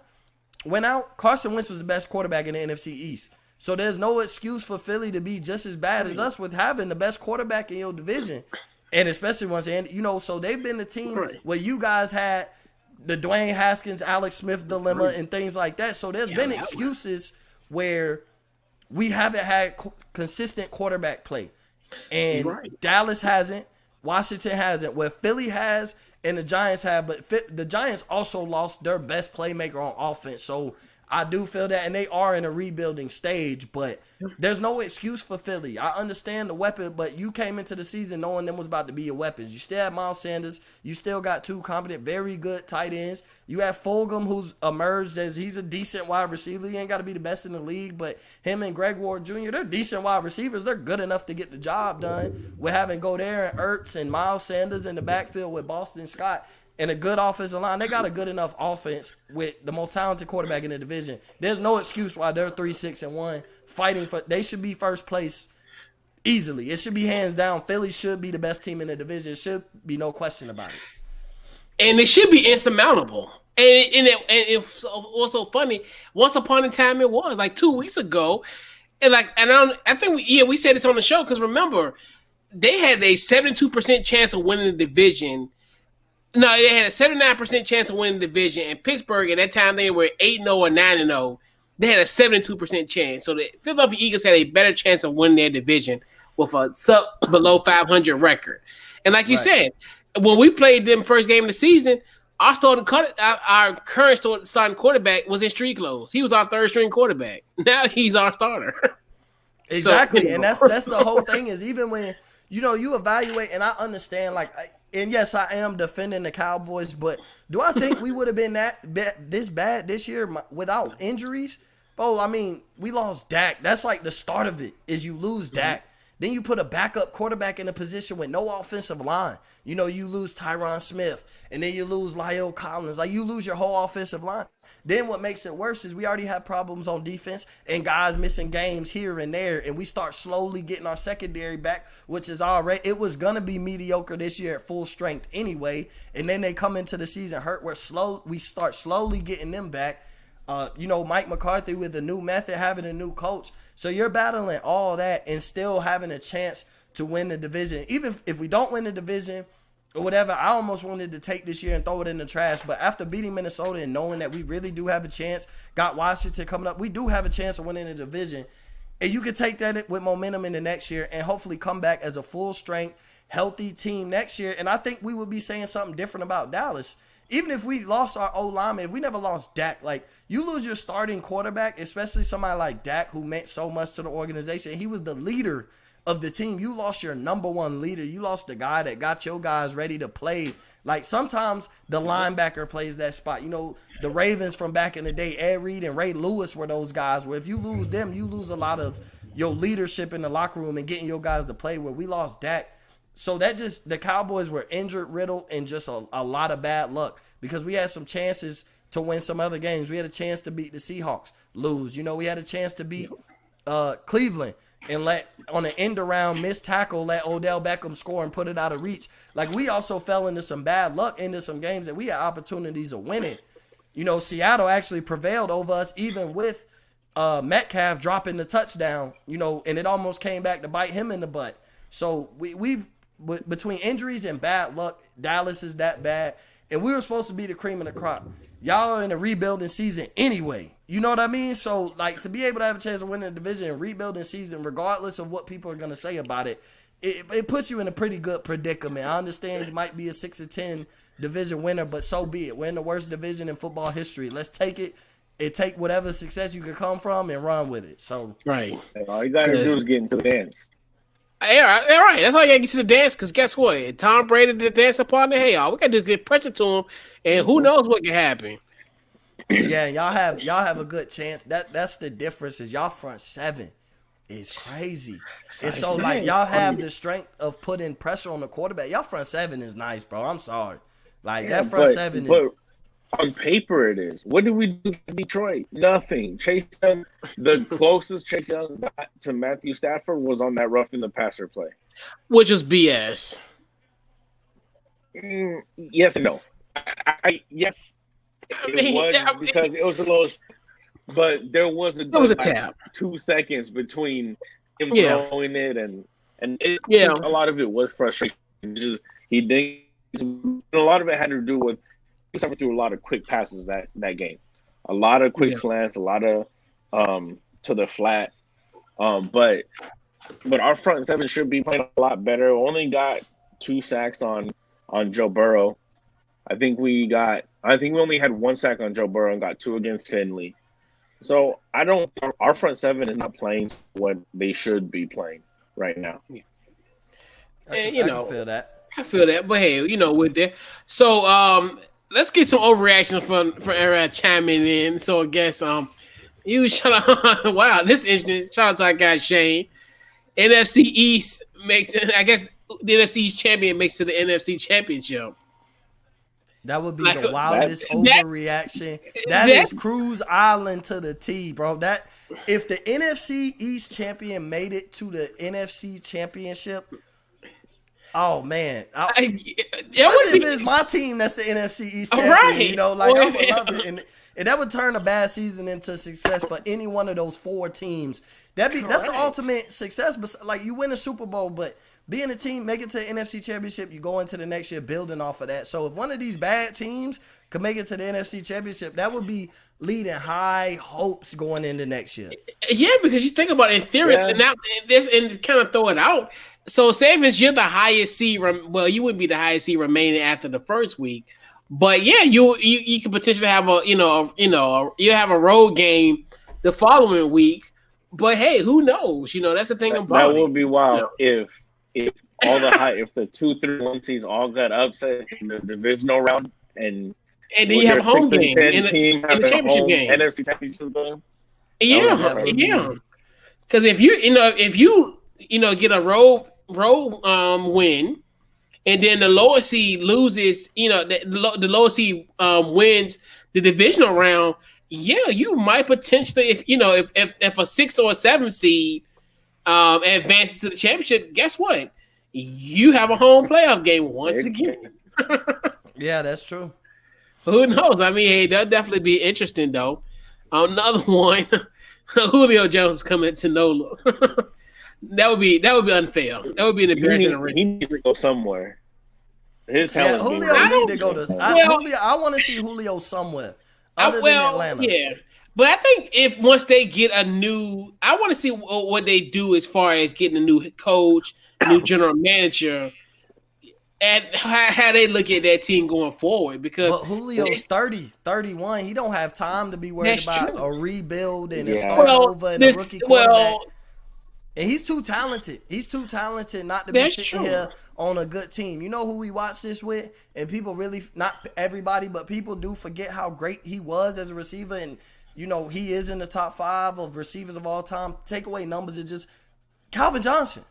Carson Wentz was the best quarterback in the NFC East. So there's no excuse for Philly to be just as bad as us with having the best quarterback in your division. And especially once, so they've been the team where you guys had the Dwayne Haskins, Alex Smith dilemma and things like that. So there's been excuses where we haven't had consistent quarterback play. And Dallas hasn't, Washington hasn't, where Philly has and the Giants have. But the Giants also lost their best playmaker on offense. So I do feel that, and they are in a rebuilding stage, but there's no excuse for Philly. I understand the weapon, but you came into the season knowing them was about to be your weapons. You still have Miles Sanders. You still got 2 competent, very good tight ends. You have Fulgham, who's emerged as he's a decent wide receiver. He ain't got to be the best in the league, but him and Greg Ward Jr., they're decent wide receivers. They're good enough to get the job done. We're having Goddard and Ertz and Miles Sanders in the backfield with Boston Scott. And a good offensive line. They got a good enough offense with the most talented quarterback in the division. There's no excuse why they're 3-6-1 fighting for. They should be first place easily. It should be hands down. Philly should be the best team in the division. It should be no question about it. And it should be insurmountable. And it was so funny. Once upon a time, it was like 2 weeks ago, I think we said this on the show because remember they had a 72% chance of winning the division. No, they had a 79% chance of winning the division. And Pittsburgh, at that time, they were 8-0 or 9-0. They had a 72% chance. So the Philadelphia Eagles had a better chance of winning their division with a below 500 record. And like you said, when we played them first game of the season, our current starting quarterback was in street clothes. He was our third-string quarterback. Now he's our starter. Exactly, so, and that's the whole thing is even when, you evaluate, and I understand, and yes, I am defending the Cowboys, but do I think we would have been this bad this year without injuries? Bro, I mean, we lost Dak. That's like the start of it, is you lose Dak. Then you put a backup quarterback in a position with no offensive line. You lose Tyron Smith, and then you lose Lyle Collins. Like, you lose your whole offensive line. Then what makes it worse is we already have problems on defense and guys missing games here and there, and we start slowly getting our secondary back, which is it was going to be mediocre this year at full strength anyway, and then they come into the season hurt. We start slowly getting them back. Mike McCarthy with a new method, having a new coach. So you're battling all that and still having a chance to win the division. Even if we don't win the division or whatever, I almost wanted to take this year and throw it in the trash. But after beating Minnesota and knowing that we really do have a chance, got Washington coming up, we do have a chance of winning the division. And you can take that with momentum in the next year and hopefully come back as a full strength, healthy team next year. And I think we would be saying something different about Dallas. Even if we lost our O-lineman, if we never lost Dak, like, you lose your starting quarterback, especially somebody like Dak who meant so much to the organization. He was the leader of the team. You lost your number one leader. You lost the guy that got your guys ready to play. Like, sometimes the linebacker plays that spot. The Ravens from back in the day, Ed Reed and Ray Lewis were those guys where if you lose them, you lose a lot of your leadership in the locker room and getting your guys to play. Where we lost Dak. So the Cowboys were injured, riddled, and just a lot of bad luck because we had some chances to win some other games. We had a chance to beat the Seahawks, lose. We had a chance to beat Cleveland and let, on an end around missed tackle, let Odell Beckham score and put it out of reach. Like, we also fell into some bad luck into some games that we had opportunities of winning. Seattle actually prevailed over us even with Metcalf dropping the touchdown, and it almost came back to bite him in the butt. So we've between injuries and bad luck, Dallas is that bad. And we were supposed to be the cream of the crop. Y'all are in a rebuilding season anyway. You know what I mean? So, like, to be able to have a chance of winning the division and rebuilding season, regardless of what people are going to say about it, it puts you in a pretty good predicament. I understand you might be a 6-10 division winner, but so be it. We're in the worst division in football history. Let's take it and take whatever success you can come from and run with it. So, right. All you got to do is get into the dance. All right. That's all you got to get to the dance because guess what? Tom Brady, the dancing partner, hey, y'all, we got to do good pressure to him, and who knows what can happen. Yeah, y'all have a good chance. That's the difference is y'all front seven is crazy. And so, like, y'all have the strength of putting pressure on the quarterback. Y'all front seven is nice, bro. I'm sorry. Like, that front seven is – on paper, it is. What did we do to Detroit? Nothing. Chase Young, the closest Chase Young got to Matthew Stafford was on that roughing the passer play, which is BS. Yes and no. Yes, it was because it was a little, but there was a tap. 2 seconds between him throwing it and a lot of it was frustration. He did a lot of it had to do with. Suffered through a lot of quick passes that game, a lot of quick slants, a lot of to the flat. But our front seven should be playing a lot better. Only got 2 sacks on Joe Burrow. I think we only had 1 sack on Joe Burrow and got 2 against Finley. So our front seven is not playing what they should be playing right now. Yeah. And I feel that. I feel that, but hey, we're there. So let's get some overreactions from everyone chiming in. So I guess you shout out. Wow, this is interesting. Shout out to our guy Shane. NFC East makes. I guess the NFC East champion makes to the NFC Championship. That would be the wildest overreaction. That is Cruise Island to the T, bro. That if the NFC East champion made it to the NFC Championship. Oh man! Especially if it's my team, that's the NFC East champion. Right. I would love it, and that would turn a bad season into success for any one of those 4 teams. That's the ultimate success. But like, you win a Super Bowl, but being a team, make it to the NFC Championship, you go into the next year building off of that. So if one of these bad teams could make it to the NFC Championship, that would be leading high hopes going into next year. Yeah, because you think about it in theory, and kind of throw it out. So say if you're the highest seed, you wouldn't be the highest seed remaining after the first week, but yeah, you could potentially have you have a road game the following week. But hey, who knows? That's the thing about that. Would be wild if all if the 2-3-1 seeds all got upset in the divisional round and then you have a home game in the championship game, NFC Championship game. Yeah. Because if you get a road win, and then the lower seed loses, the lower seed wins the divisional round. Yeah, you might potentially, if a 6 or a 7 seed advances to the championship, guess what? You have a home playoff game once again. Yeah, that's true. Who knows? I mean, hey, that'll definitely be interesting though. Another one, Julio Jones is coming to NOLA. That would be unfair. That would be an embarrassing. He needs to go somewhere. His talent. Yeah, Julio need to go to. I want to see Julio somewhere other than Atlanta. Yeah, but I think if once they get a new, I want to see what they do as far as getting a new coach, new general manager, and how they look at that team going forward. Because but Julio's 30, 31. He don't have time to be worried about a rebuild and a start over and a rookie quarterback. And he's too talented. He's too talented not to be sitting here on a good team. You know who we watched this with? And people really, not everybody, but people do forget how great he was as a receiver. And, you know, he is in the top 5 of receivers of all time. Take away numbers, it's just Calvin Johnson.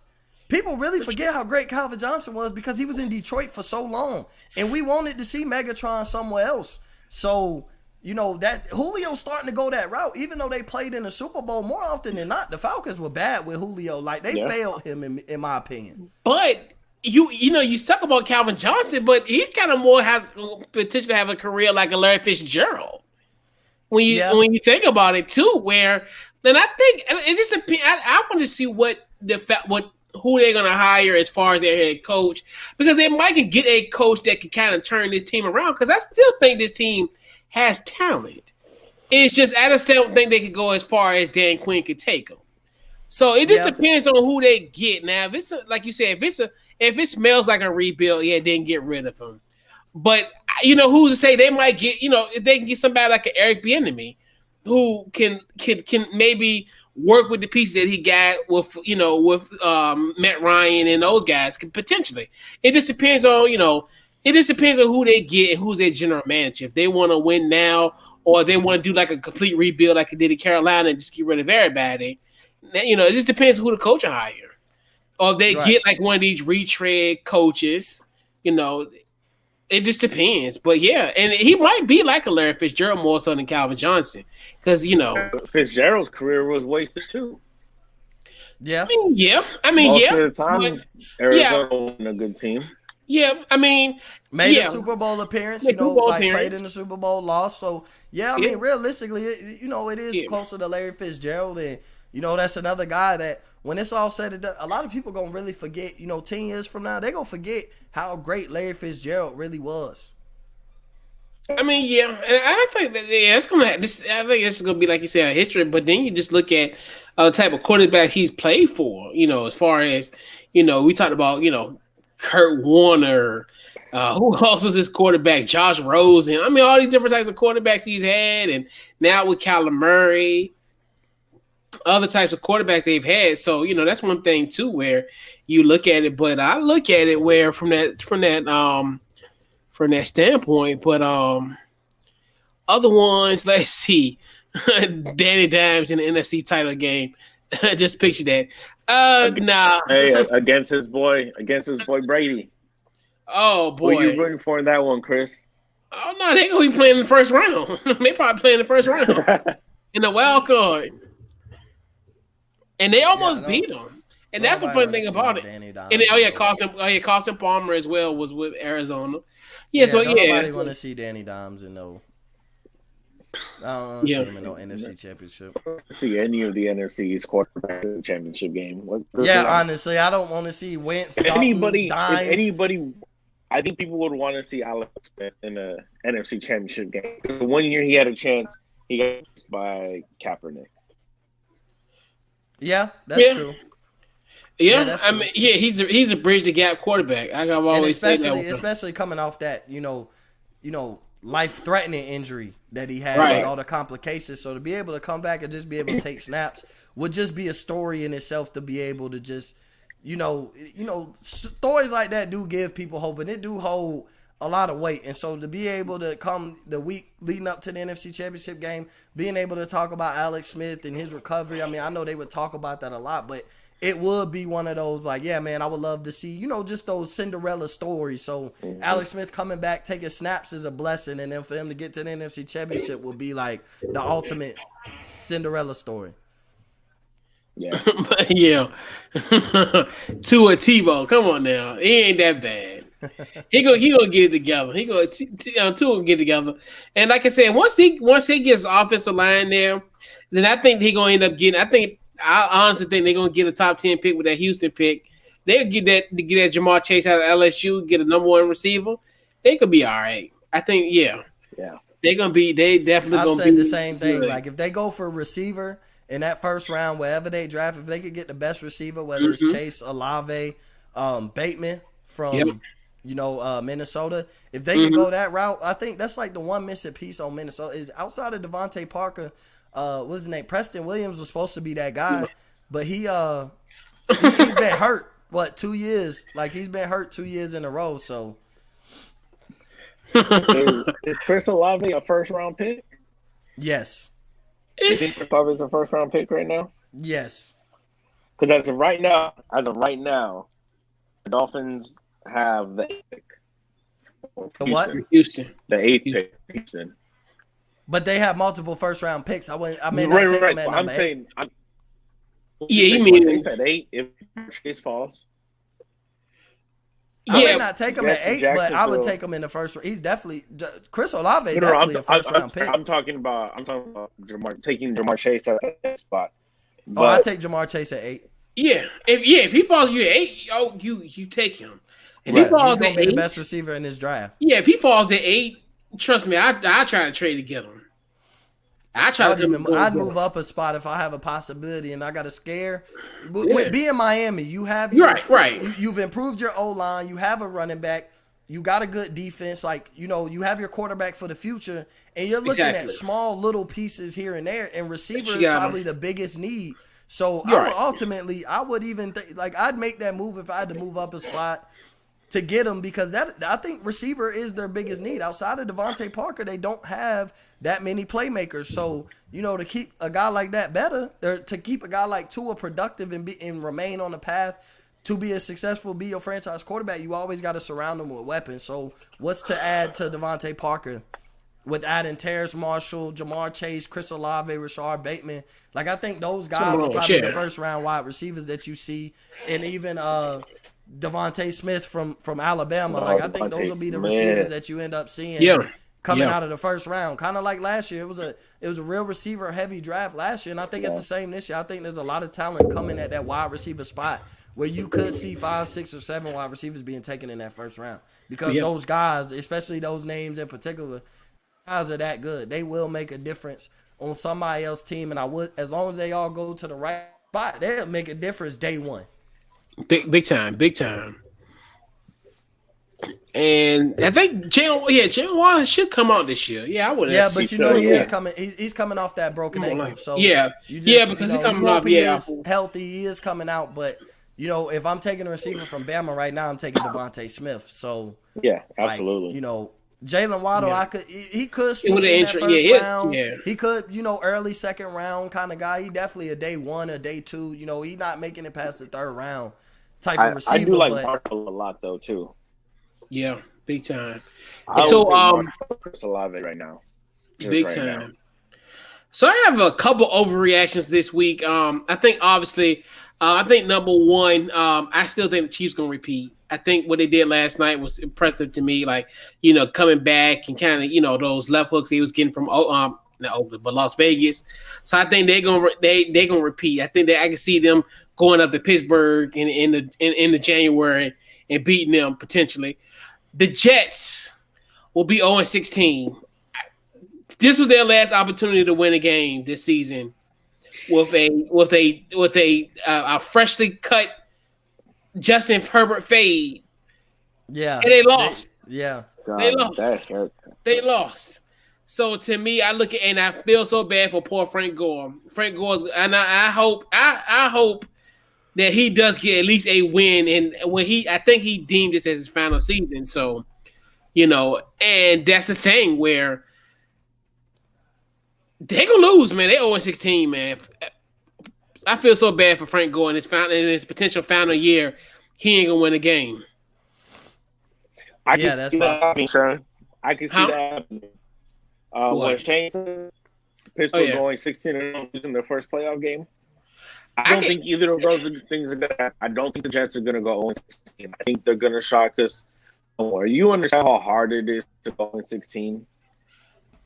People really forget how great Calvin Johnson was because he was in Detroit for so long. And we wanted to see Megatron somewhere else. So, you know, that Julio's starting to go that route. Even though they played in the Super Bowl, more often than not, the Falcons were bad with Julio. Like, they failed him, in my opinion. But you talk about Calvin Johnson, but he's kind of more has potential to have a career like a Larry Fitzgerald. When you think about it too, where then I think it just depends. I want to see who they're gonna hire as far as their head coach, because they might get a coach that can kind of turn this team around. Because I still think this team has talent. It's just I just don't think they could go as far as Dan Quinn could take them. So it just depends on who they get. Now, if it's like you said, if it smells like a rebuild, then get rid of them. But you know, who's to say they might get? You know, if they can get somebody like an Eric Bieniemy, who can maybe work with the pieces that he got with Matt Ryan and those guys, potentially. It just depends on who they get and who's their general manager. If they want to win now, or they want to do like a complete rebuild like they did in Carolina and just get rid of everybody. You know, it just depends who the coach will hire. Or if they get like one of these retread coaches, you know, it just depends. But yeah, and he might be like a Larry Fitzgerald more so than Calvin Johnson. Because, you know, Fitzgerald's career was wasted too. Yeah. I mean, most of the time, Arizona wasn't a good team. Yeah, I mean, made a Super Bowl appearance, played in the Super Bowl, lost. So, I mean, realistically, it is closer to Larry Fitzgerald. And, you know, that's another guy that when it's all said and done, a lot of people going to really forget, 10 years from now, they're going to forget how great Larry Fitzgerald really was. I mean, and I think that, it's going to, I think it's going to be, like you said, a history. But then you just look at the type of quarterback he's played for, as far as, we talked about, Kurt Warner, who else was his quarterback? Josh Rosen. I mean, all these different types of quarterbacks he's had, and now with Kyler Murray, other types of quarterbacks they've had. So, that's one thing too, where you look at it. But I look at it where from that standpoint. But other ones, let's see, Danny Dimes in the NFC title game. Just picture that. Hey, against his boy Brady. Oh boy, who are you rooting for in that one, Chris? Oh no, they're gonna be playing in the first round. They probably playing in the first round in the wild card, and they almost beat them. And that's the funny thing about it. And Carson Palmer as well was with Arizona. Nobody want to see Danny Dimes in no. I don't see him in no NFC championship. See any of the NFC's quarterbacks in the championship game. Honestly, I don't want to see Wentz. Anybody, I think people would want to see Alex Smith in the NFC championship game. The one year he had a chance, he got by Kaepernick. Yeah, that's true. Yeah, I mean, he's a bridge the gap quarterback. I've always said that, especially coming off that, life-threatening injury that he had with all the complications. So to be able to come back and just be able to take snaps would just be a story in itself. To be able to just, stories like that do give people hope, and it do hold a lot of weight. And so to be able to come the week leading up to the NFC Championship game, being able to talk about Alex Smith and his recovery, I mean, I know they would talk about that a lot, but it would be one of those like, yeah, man, I would love to see, just those Cinderella stories. So Alex Smith coming back, taking snaps is a blessing. And then for him to get to the NFC Championship would be like the ultimate Cinderella story. Yeah. Yeah. To a Tebow. Come on now. He ain't that bad. He gonna get it together. He gonna two will get it together. And like I said, once he gets offensive line there, then I think he gonna end up getting. I honestly think they're gonna get a top 10 pick with that Houston pick. They'll get that Jamar Chase out of LSU, get a number 1 receiver. They could be all right. I think Yeah. They definitely I've gonna said be the same thing. good. Like if they go for receiver in that first round, wherever they draft, if they could get the best receiver, whether it's Chase, Olave, Bateman from Minnesota, if they could go that route, I think that's like the one missing piece on Minnesota is outside of Devontae Parker. What's his name? Preston Williams was supposed to be that guy, but he's been hurt. What 2 years? Like he's been hurt 2 years in a row. So is Chris Olave a first round pick? yes. You think Chris Olave is a first round pick right now? Yes. Because as of right now, the Dolphins have the 8th pick. The what? Houston. The 8th pick. Houston. But they have multiple first round picks. I may not take them at I'm number 8. saying, You mean they said 8 if Chase falls. I may Yeah, not take him at 8, but I would take him in the first. He's definitely Chris Olave. Definitely a first round pick. I'm talking about taking Jamar Chase at that spot. I take Jamar Chase at 8. yeah. If he falls you at 8, you take him. If he Right. falls He's gonna at be 8, the best receiver in this draft. yeah. If he falls at 8, trust me, I try to trade to get him. I'd move up a spot if I have a possibility and I got a scare. With being Miami, you have right. You've improved your O line. You have a running back. You got a good defense. Like you have your quarterback for the future, and you're looking at small little pieces here and there. And receiver is probably the biggest need. So I would even think like I'd make that move if I had to move up a spot to get him because I think receiver is their biggest need. Outside of Devontae Parker, they don't have that many playmakers. So, to keep a guy like that better, or to keep a guy like Tua productive and remain on the path to be be your franchise quarterback, you always got to surround him with weapons. So, what's to add to Devontae Parker with adding Terrace Marshall, Jamar Chase, Chris Olave, Rashard Bateman? Like, I think those guys are probably the first-round wide receivers that you see, and even Devontae Smith from Alabama. Like I think those will be the receivers that you end up seeing coming out of the first round. Kind of like last year. It was a real receiver heavy draft last year, and I think it's the same this year. I think there's a lot of talent coming at that wide receiver spot where you could see 5, 6, or 7 wide receivers being taken in that first round. Because those guys, especially those names in particular, guys are that good. They will make a difference on somebody else's team, and as long as they all go to the right spot, they'll make a difference day one. Big time. And I think Jalen Waddle should come out this year. Yeah, I would. Yeah, but he is coming. He's coming off that broken ankle. So because he's coming off. He is healthy. He is coming out. But if I'm taking a receiver from Bama right now, I'm taking Devontae Smith. So yeah, absolutely. Jalen Waddle, he could slip in that first round. Yeah. He could, early second round kind of guy. He definitely a day 1 or day 2. He's not making it past the third round type of receiver. I do like Marshall a lot though too. Yeah, big time. So Chris Olave right now. Big time. Now. So I have a couple overreactions this week. I think obviously, number one, I still think the Chiefs gonna repeat. I think what they did last night was impressive to me. Like, coming back and kind of, those left hooks he was getting from not Oakland, but Las Vegas. So I think they're gonna repeat. I think that I can see them going up to Pittsburgh in the January and beating them potentially. The Jets will be 0-16. This was their last opportunity to win a game this season with a freshly cut Justin Herbert fade. Yeah. And they lost. God, they lost. So to me, I look at and I feel so bad for poor Frank Gore. Frank Gore's, and I hope that he does get at least a win. And I think he deemed this as his final season. So, and that's the thing where they're gonna lose, man. They're 0-16, man. I feel so bad for Frank Gore in his potential final year. He ain't gonna win a game. That's possible. I can see that happening. When Shane says Pittsburgh going 16-0 losing their first playoff game, I don't think either of those things are gonna happen. I don't think the Jets are gonna go 0-16. I think they're gonna shock us more. You understand how hard it is to go in 16?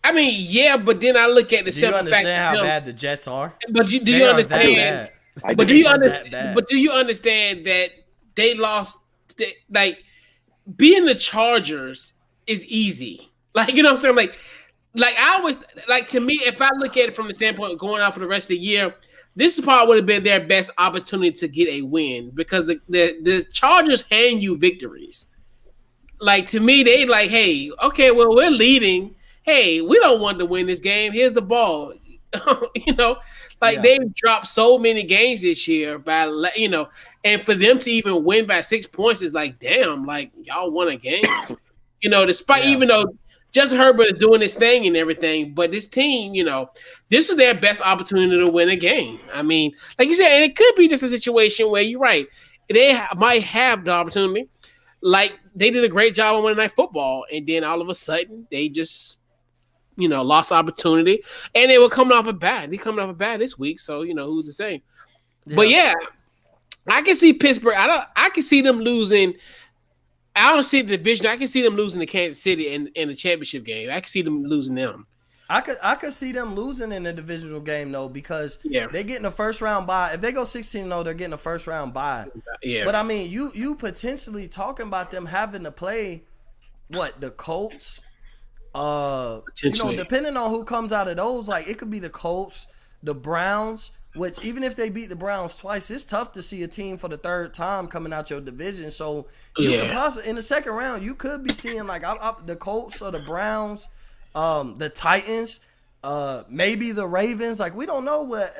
I mean, yeah, but then I look at the Do you simple fact. understand how bad the Jets are? But do They you are understand? that bad. But do They you are understand? that bad. But do you understand that they lost? Like being the Chargers is easy. Like you know what I'm saying? Like I always like to me, if I look at it from the standpoint of going out for the rest of the year, this probably would have been their best opportunity to get a win because the Chargers hand you victories. Like to me, they like, hey, okay, well, we're leading. Hey, we don't want to win this game. Here's the ball. You know, like they've dropped so many games this year by and for them to even win by 6 points is like, damn, like y'all won a game. Despite even though Justin Herbert is doing his thing and everything, but this team, this is their best opportunity to win a game. I mean, like you said, and it could be just a situation where you're right. They might have the opportunity. Like they did a great job on Monday Night Football, and then all of a sudden they just, lost opportunity, and they were coming off a bye. They coming off a bye this week, so who's to say? Yeah. But yeah, I can see Pittsburgh. I can see them losing. I don't see the division. I can see them losing to Kansas City in the championship game. I can see them losing them. I could see them losing in the divisional game though because they're getting a first round bye. If they go 16-0, they're getting a first round bye. Yeah. But I mean, you potentially talking about them having to play the Colts. Depending on who comes out of those, like it could be the Colts, the Browns. Which even if they beat the Browns twice, it's tough to see a team for the third time coming out your division. So you could possibly in the second round, you could be seeing like the Colts or the Browns. The Titans, maybe the Ravens. Like we don't know what.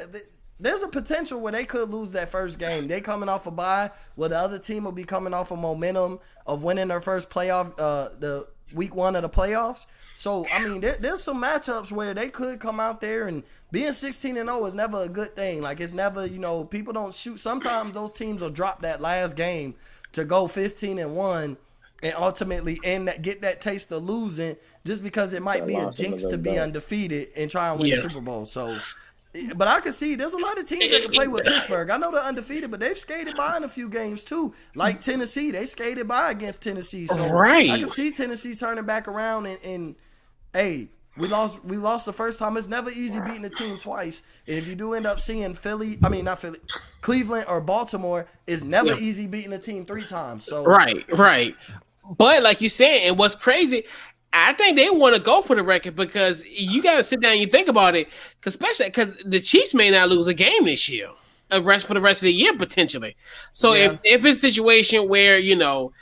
There's a potential where they could lose that first game. They coming off a bye, where the other team will be coming off a momentum of winning their first playoff, the week 1 of the playoffs. So I mean, there's some matchups where they could come out there and being 16-0 is never a good thing. Like it's never, people don't shoot. Sometimes those teams will drop that last game to go 15-1. And ultimately get that taste of losing just because it might be a jinx to be undefeated and try and win the Super Bowl. So, but I can see there's a lot of teams that can play with Pittsburgh. I know they're undefeated, but they've skated by in a few games too. Like Tennessee, they skated by against Tennessee. So I can see Tennessee turning back around and hey, we lost the first time. It's never easy beating a team twice. And if you do end up seeing Cleveland or Baltimore, it's never easy beating a team 3 times. So right. But like you said, and what's crazy, I think they want to go for the record because you got to sit down and you think about it, especially because the Chiefs may not lose a game this year, for the rest of the year potentially. So if it's a situation where you got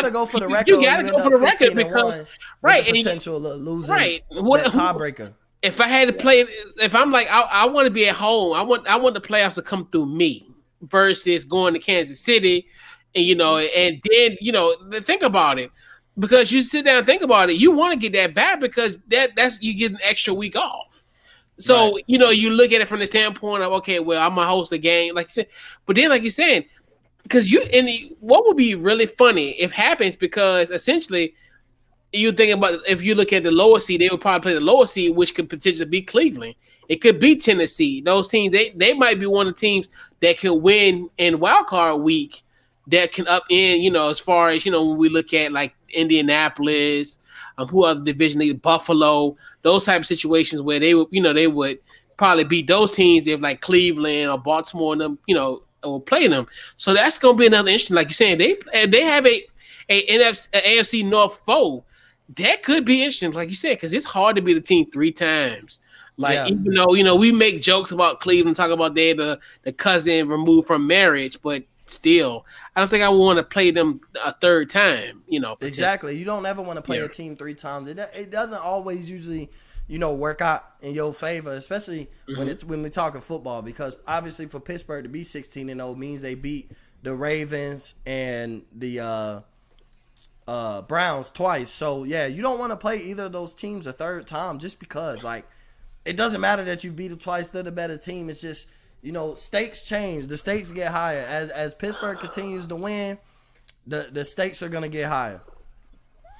to go for the record. You got to go for the record because the potential of losing that tiebreaker. If I had to play, if I'm like I want to be at home, I want the playoffs to come through me. Versus going to Kansas City, and and then think about it, because you sit down and think about it, you want to get that back because that's you get an extra week off. So you look at it from the standpoint of okay, well I'm gonna host a game like you said, but then like you're saying, because what would be really funny if happens because essentially you think about if you look at the lower seed, they would probably play the lower seed, which could potentially be Cleveland. It could be Tennessee. Those teams, they might be one of the teams that can win in wild card week that can up in, as far as, when we look at like Indianapolis, who are the division leader, Buffalo, those type of situations where they would, they would probably beat those teams if like Cleveland or Baltimore and them, will play them. So that's going to be another interesting, like you're saying, they have a AFC North foe. That could be interesting, like you said, because it's hard to beat a team 3 times. Like, even though, we make jokes about Cleveland, talk about they're the cousin removed from marriage, but still, I don't think I want to play them a 3rd time, Exactly. You don't ever want to play a team 3 times. It doesn't always usually, work out in your favor, especially when we're talking football, because obviously for Pittsburgh to be 16-0 means they beat the Ravens and the Browns twice. So, you don't want to play either of those teams a 3rd time just because, like, it doesn't matter that you beat them twice. They're the better team. It's just, stakes change. The stakes get higher. As Pittsburgh continues to win, the stakes are going to get higher.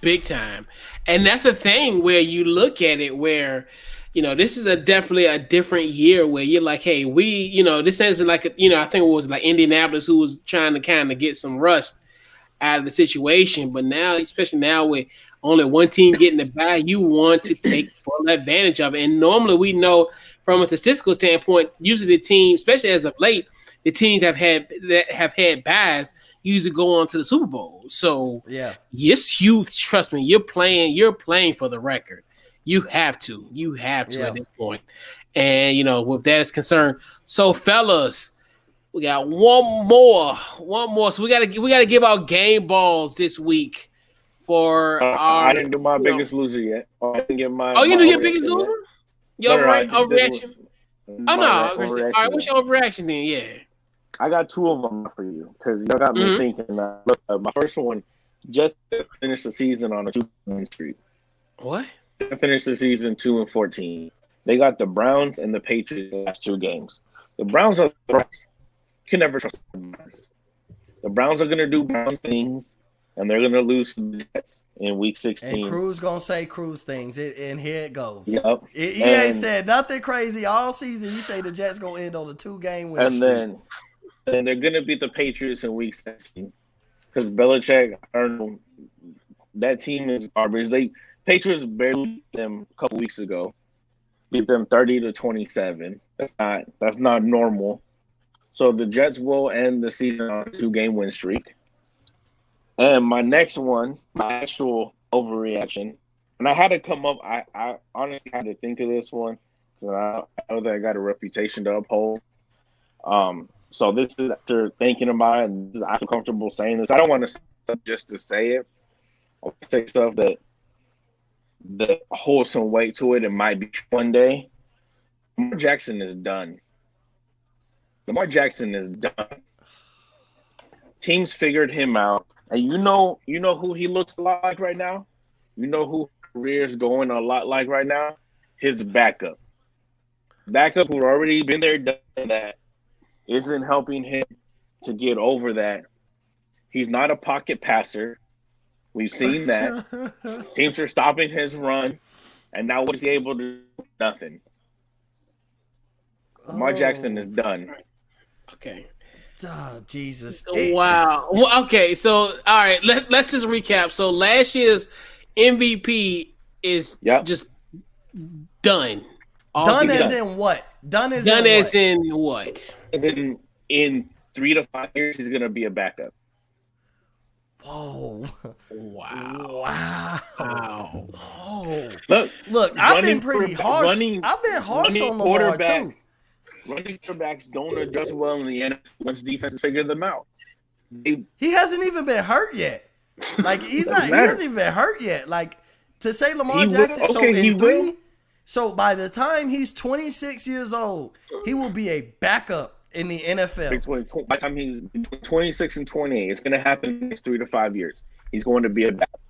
Big time. And that's the thing where you look at it where, this is definitely a different year where you're like, hey, this isn't like, I think it was like Indianapolis who was trying to kind of get some rust out of the situation. But now, especially now with only one team getting the bye, you want to take full advantage of it. And normally we know from a statistical standpoint, usually the team, especially as of late, the teams that have had byes usually go on to the Super Bowl. So yes, trust me, you're playing for the record. You have to at this point. And with that is concerned. So fellas, we got one more. So we gotta give out game balls this week for our. I didn't do my biggest loser yet. I didn't get my. Oh, you do your biggest loser? Your overreaction? Oh no! All right, what's your overreaction then? Yeah. I got two of them for you because you got me thinking. Look, my first one, Jets finished the season on a 2-win streak. What? They finished the season 2-14. They got the Browns and the Patriots the last 2 games. The Browns are the Browns. You can never trust the Browns. The Browns are going to do Browns things, and they're going to lose to the Jets in Week 16. And Cruz going to say Cruz things, and here it goes. Yep. He ain't said nothing crazy all season. You say the Jets going to end on a 2-game win streak. And they're going to beat the Patriots in Week 16 because Belichick, I don't know, that team is garbage. Patriots barely beat them a couple weeks ago. Beat them 30-27. That's not normal. So the Jets will end the season on a 2-game win streak. And my next one, my actual overreaction, and I had to come up. I honestly had to think of this one because I know that I got a reputation to uphold. So this is after thinking about it, and I feel comfortable saying this. I don't want to just to say it. I'll say stuff that holds some weight to it. It might be one day. Lamar Jackson is done. Lamar Jackson is done. Teams figured him out. And you know who he looks a lot like right now? You know who career is going a lot like right now? His backup. Backup who already been there, done that, isn't helping him to get over that. He's not a pocket passer. We've seen that. Teams are stopping his run. And now what is he able to do? Nothing. Lamar Jackson is done. Okay. Oh, Jesus. Wow. Well, okay, so all right, let's just recap. So last year's MVP is just done. Done as in what? Done as in what? In 3 to 5 years, he's gonna be a backup. Whoa. Wow. Oh. Look, I've been pretty harsh. I've been harsh on Lamar too. Running quarterbacks don't adjust well in the NFL once defenses figure them out. He hasn't even been hurt yet. Like he hasn't even been hurt yet. Like to say Lamar Jackson. So by the time he's 26 years old, he will be a backup in the NFL. By the time he's 26 and 28, it's going to happen in the next 3 to 5 years. He's going to be a backup.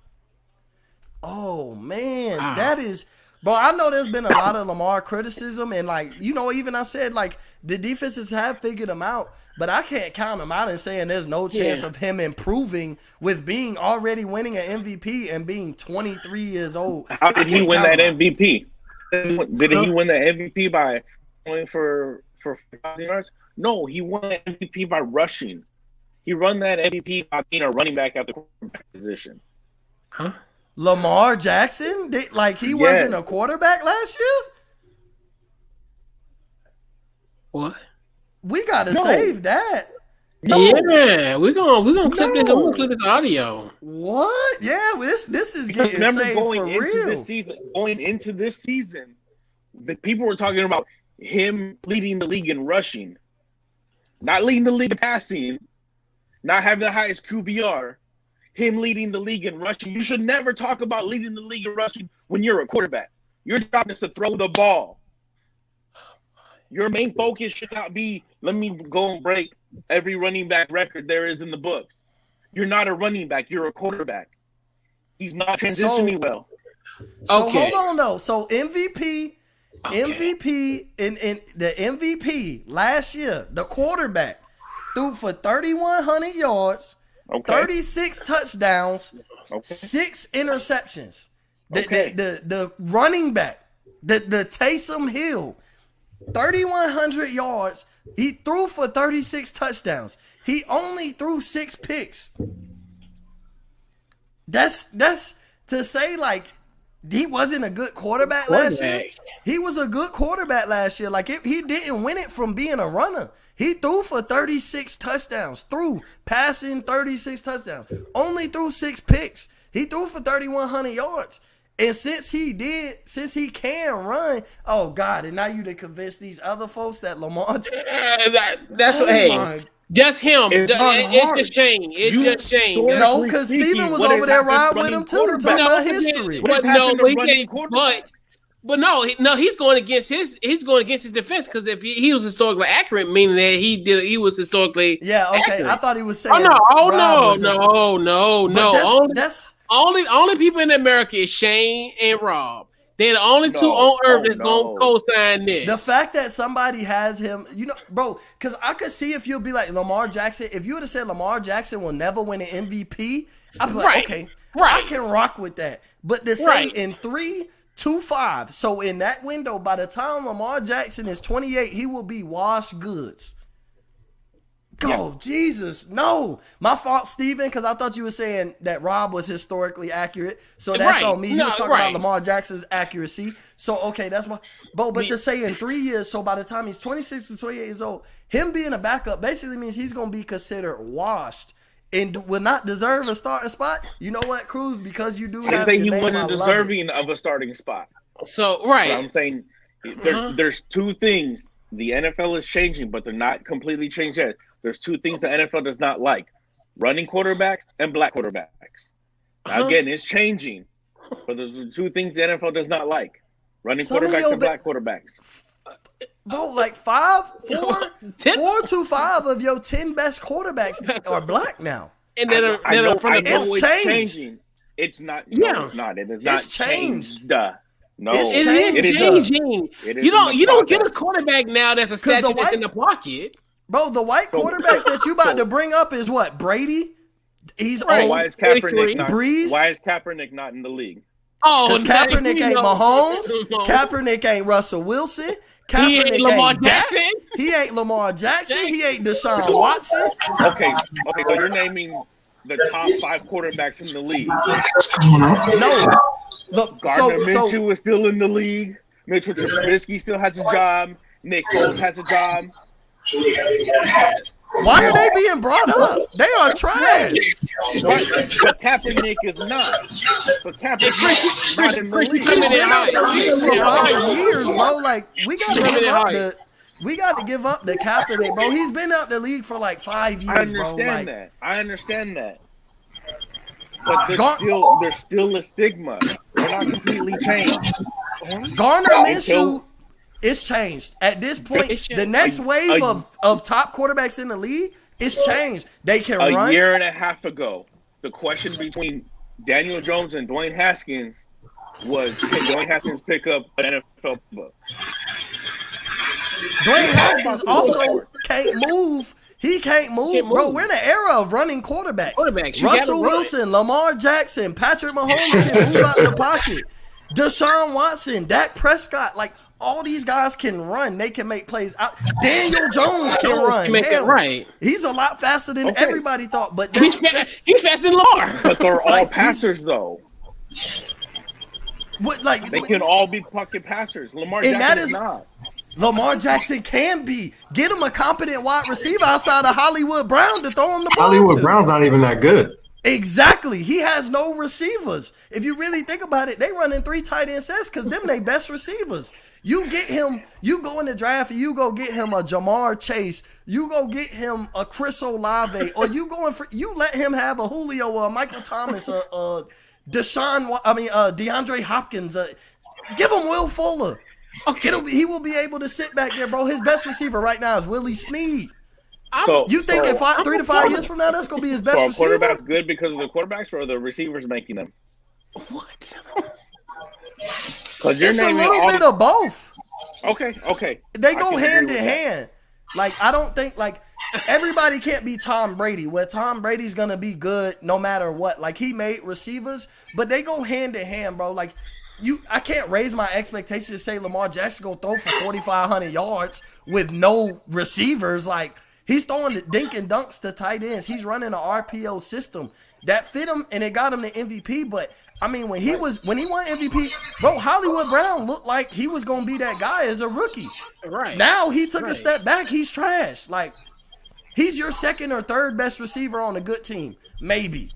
Oh man, that is. Bro, I know there's been a lot of Lamar criticism, and even I said the defenses have figured him out, but I can't count him out and saying there's no chance of him improving with being already winning an MVP and being 23 years old. How did he win that MVP? Did he win the MVP by going for 1,000 yards? No, he won the MVP by rushing. He won that MVP by being a running back at the quarterback position. Huh? Lamar Jackson? Wasn't a quarterback last year? What? We gotta save that. No. Yeah, we're gonna clip this. I'm gonna clip this audio. What? Yeah, this is getting saved for real. Going into this season, the people were talking about him leading the league in rushing, not leading the league in passing, not having the highest QBR. Him leading the league in rushing. You should never talk about leading the league in rushing when you're a quarterback. Your job is to throw the ball. Your main focus should not be, let me go and break every running back record there is in the books. You're not a running back. You're a quarterback. He's not transitioning well. So hold on, though. So MVP in the MVP last year, the quarterback threw for 3,100 yards, 36 touchdowns, 6 interceptions. The running back The Taysom Hill, 3,100 yards. He threw for 36 touchdowns. He only threw 6 picks. That's to say like he wasn't a good quarterback last year. He was a good quarterback last year. Like he didn't win it from being a runner. He threw for 36 touchdowns. Passing 36 touchdowns. Only threw 6 picks. He threw for 3,100 yards. And since he can run, oh God! And now you to convince these other folks that Lamar. That's what. Hey, just him. It's just Shane. It's just Shane. No, because Steven was over there riding with him too, talking about history. But no, he's going against his defense because if he was historically accurate, meaning that he was historically accurate. I thought he was saying. No. Only people in America is Shane and Rob. They're the only two on earth that's gonna co-sign this. The fact that somebody has him, bro, because I could see if you'll be like Lamar Jackson. If you would have said Lamar Jackson will never win an MVP, I'd be like, okay, I can rock with that. But to say in 3 to 5, so in that window, by the time Lamar Jackson is 28, he will be washed goods. Jesus, no. My fault, Steven, because I thought you were saying that Rob was historically accurate. So that's on me. You was talking about Lamar Jackson's accuracy. So, okay, that's my... But to say in 3 years, so by the time he's 26 to 28 years old, him being a backup basically means he's going to be considered washed and will not deserve a starting spot. You know what, Cruz? Because you do have he wasn't deserving of a starting spot. So, But I'm saying there's 2 things. The NFL is changing, but they're not completely changed yet. There's 2 things the NFL does not like: running quarterbacks and black quarterbacks. Now, again, it's changing, but there's 2 things the NFL does not like: running quarterbacks and black quarterbacks. Bro, like 4 to 5 of your 10 best quarterbacks are black now. And it's changed. It's not. No, it's not. It is not changed. No, it is changing. You don't get a quarterback now that's a statue that's in the pocket. Bro, the white quarterbacks that you about to bring up is what? Brady? He's old. Why is Kaepernick not in the league? Because Kaepernick ain't Mahomes. Kaepernick ain't Russell Wilson. Kaepernick he ain't Lamar Jackson. He ain't Lamar Jackson. He ain't Deshaun Watson. Okay, so you're naming the top 5 quarterbacks in the league. No. Gardner Minshew is still in the league. Mitchell Trubisky still has a job. Nick Foles has a job. Why are they being brought up? They are trash. But Kaepernick is not. But Kaepernick not in the league. He's been out the league for 5 years, bro. Like we got to give up the Kaepernick, bro. He's been out the league for like 5 years, bro. I understand that. But there's still a stigma. They're not completely changed. Gardner Minshew. It's changed. At this point, the next wave of top quarterbacks in the league is changed. They can run. A year and a half ago, the question between Daniel Jones and Dwayne Haskins was, can Dwayne Haskins pick up an NFL book? Dwayne Haskins also can't move. He can't move. Bro, we're in an era of running quarterbacks. Russell Wilson, Lamar Jackson, Patrick Mahomes can move out the pocket. Deshaun Watson, Dak Prescott, like all these guys can run. They can make plays. Daniel Jones can run. He's a lot faster than everybody thought. But he's faster than Lamar. But they're all passers, though. They can all be pocket passers. Lamar Jackson is not. Lamar Jackson can be. Get him a competent wide receiver outside of Hollywood Brown to throw him the ball. Hollywood Brown's not even that good. Exactly. He has no receivers. If you really think about it, they running 3 tight end sets because them they best receivers. You get him, you go in the draft and you go get him a Jamar Chase. You go get him a Chris Olave, or you let him have a Julio or a Michael Thomas, DeAndre Hopkins. Give him Will Fuller. Okay. He will be able to sit back there, bro. His best receiver right now is Willie Snead. You think in 3 to 5 years from now, that's going to be his best receiver? So quarterbacks good because of the quarterbacks or the receivers making them? What? It's a little bit of both. Okay. They go hand in hand. Like, I don't think, like, everybody can't be Tom Brady, where Tom Brady's going to be good no matter what. Like, he made receivers, but they go hand in hand, bro. Like, I can't raise my expectations to say Lamar Jackson gonna throw for 4,500 yards with no receivers. Like, he's throwing the dink and dunks to tight ends. He's running an RPO system that fit him, and it got him the MVP. But I mean, when he won MVP, bro, Hollywood Brown looked like he was gonna be that guy as a rookie. Right Now he took a step back. He's trash. Like, he's your second or third best receiver on a good team, maybe.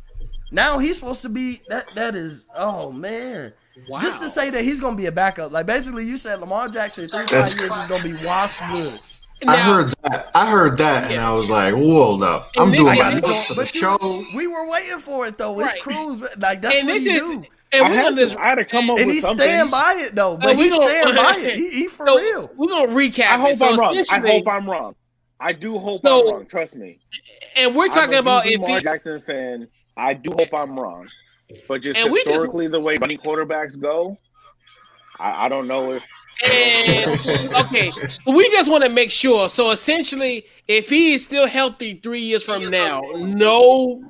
Now he's supposed to be that. That is, oh man. Wow. Just to say that he's gonna be a backup. Like, basically, you said Lamar Jackson 3 to 5 years is gonna be washed goods. Now, I heard that, and I was like, "Hold up! I'm doing my notes for the show." We were waiting for it though. It's Cruz. Like, that's what he do. And I had to come up with he's something. stand by it though. But he's stand by it. He for real. We're gonna recap. I hope I'm wrong. I hope I'm wrong. I do hope I'm wrong. Trust me. And we're talking about if Lamar Jackson fan. I do hope I'm wrong. But just historically, the way running quarterbacks go, I don't know if. And, okay, we just want to make sure. So essentially, if he is still healthy 3 years from now, no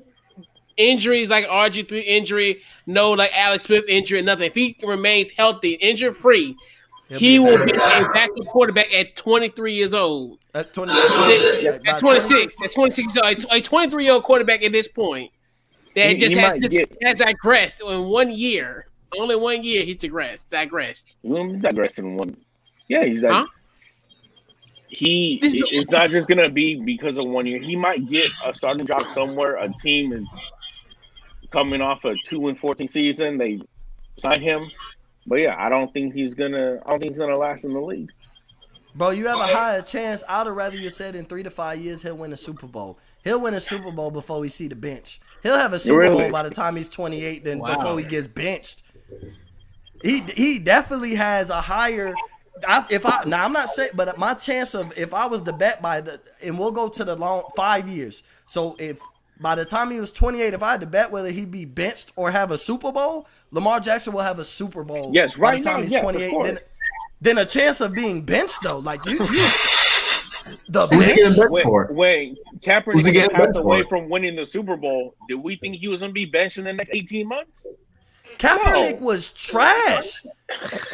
injuries like RG3 injury, no like Alex Smith injury, nothing. If he remains healthy, injury free, he will be a backup quarterback at 23 years old. At 26. At 26. At 26. So a 23-year-old quarterback at this point that has digressed in 1 year. Only 1 year he's digressed. Digressed in one. Yeah, he's like it's not just gonna be because of 1 year. He might get a starting job somewhere. A team is coming off a 2-14 season. They sign him, but yeah, I don't think he's gonna last in the league. Bro, you have a higher chance. I'd rather you said in 3 to 5 years he'll win a Super Bowl. He'll win a Super Bowl before we see the bench. He'll have a Super Bowl by the time he's 28 than before he gets benched. He definitely has a higher. I'm not saying, but my chance of if I was to bet and we'll go to the long 5 years. So if by the time he was 28, if I had to bet whether he'd be benched or have a Super Bowl, Lamar Jackson will have a Super Bowl. Yes, right. By the time he's 28, then a chance of being benched though, like you the bench. Wait, Kaepernick passed away from winning the Super Bowl. Did we think he was going to be benched in the next 18 months? Kaepernick was trash.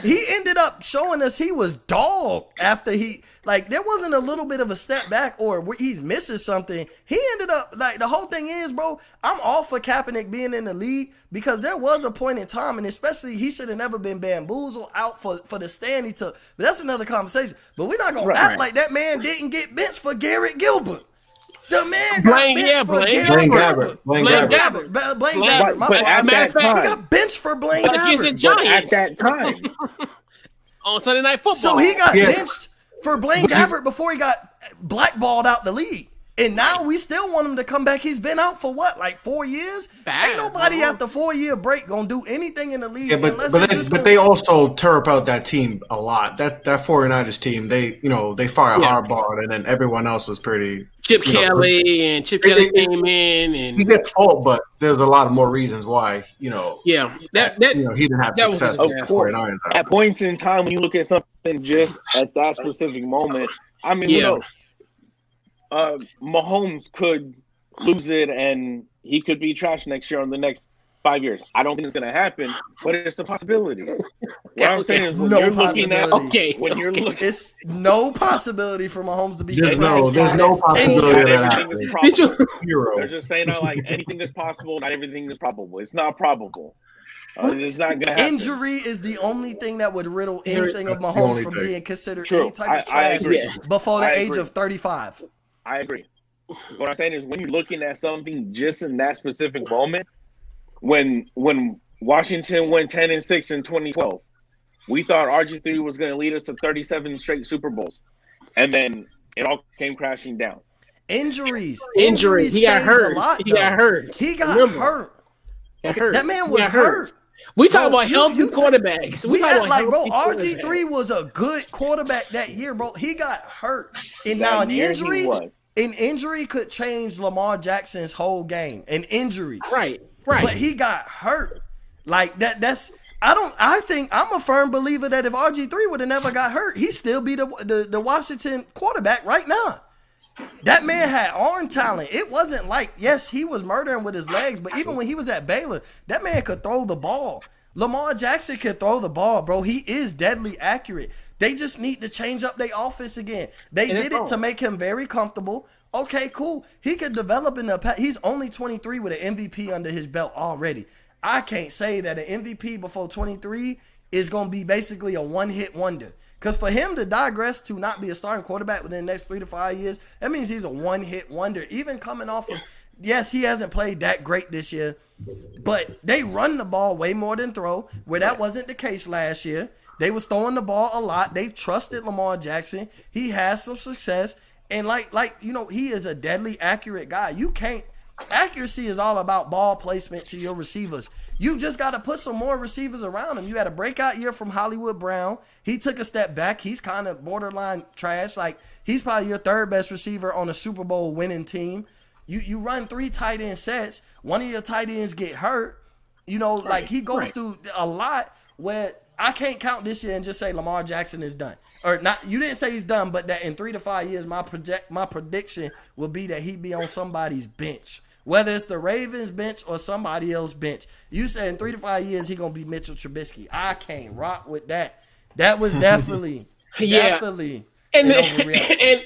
He ended up showing us he was dog after there wasn't a little bit of a step back or he's missing something. He ended up, the whole thing is, bro, I'm all for Kaepernick being in the league because there was a point in time, and especially he should have never been bamboozled out for the stand he took. But that's another conversation. But we're not going to act like that man didn't get benched for Garrett Gilbert. The man got benched for Blaine Gabbert. Blaine Gabbert. But at that time, he got benched for Blaine Gabbert. At that time. On Sunday Night Football. So he got benched for Blaine Gabbert before he got blackballed out the league. And now we still want him to come back. He's been out for what, like 4 years? Ain't nobody after 4-year break gonna do anything in the league. Yeah, but they also tear apart that team a lot. That 49ers team, they fire Harbaugh, and then everyone else was pretty. Chip Kelly Kelly came in, and he gets fault, but there's a lot of more reasons why. He didn't have success. Of course, at points in time when you look at something just at that specific moment, I mean, Mahomes could lose it and he could be trash next year on the next 5 years. I don't think it's going to happen, but it's a possibility. What I'm saying is when you're looking it's no possibility for Mahomes to be there's no possibility of that happening. They're just saying like anything is possible, not everything is probable. It's not probable. It's not going to happen. Injury is the only thing that would riddle anything of Mahomes from being considered any type of trash before the age of 35. I agree. What I'm saying is when you're looking at something just in that specific moment, when Washington went 10-6 in 2012, we thought RG3 was going to lead us to 37 straight Super Bowls, and then it all came crashing down. Injuries. He got hurt. He got hurt. That man was hurt. We talk about healthy quarterbacks. RG3 was a good quarterback that year, bro. He got hurt, and now an injury could change Lamar Jackson's whole game. An injury, right. But he got hurt like that. I think I'm a firm believer that if RG3 would have never got hurt, he'd still be the Washington quarterback right now. That man had arm talent. It wasn't like, yes, he was murdering with his legs, but even when he was at Baylor, that man could throw the ball. Lamar Jackson can throw the ball, bro. He is deadly accurate. They just need to change up their offense again. They did it to make him very comfortable. Okay, cool. He could develop in the. He's only 23 with an MVP under his belt already. I can't say that an MVP before 23 is going to be basically a one-hit wonder. Because for him to digress to not be a starting quarterback within the next 3 to 5 years, that means he's a one-hit wonder. Even coming off of, yes, he hasn't played that great this year, but they run the ball way more than throw, where that wasn't the case last year. They was throwing the ball a lot. They trusted Lamar Jackson. He has some success. And he is a deadly accurate guy. Accuracy is all about ball placement to your receivers. You just got to put some more receivers around him. You had a breakout year from Hollywood Brown. He took a step back. He's kind of borderline trash. Like, he's probably your third best receiver on a Super Bowl winning team. You run 3 tight end sets. One of your tight ends get hurt. He goes through a lot where I can't count this year and just say Lamar Jackson is done. Or not. You didn't say he's done, but that in 3 to 5 years, my prediction will be that he'd be on somebody's bench. Whether it's the Ravens bench or somebody else's bench. You said in 3 to 5 years, he's going to be Mitchell Trubisky. I can't rock with that. That was definitely and overreaction.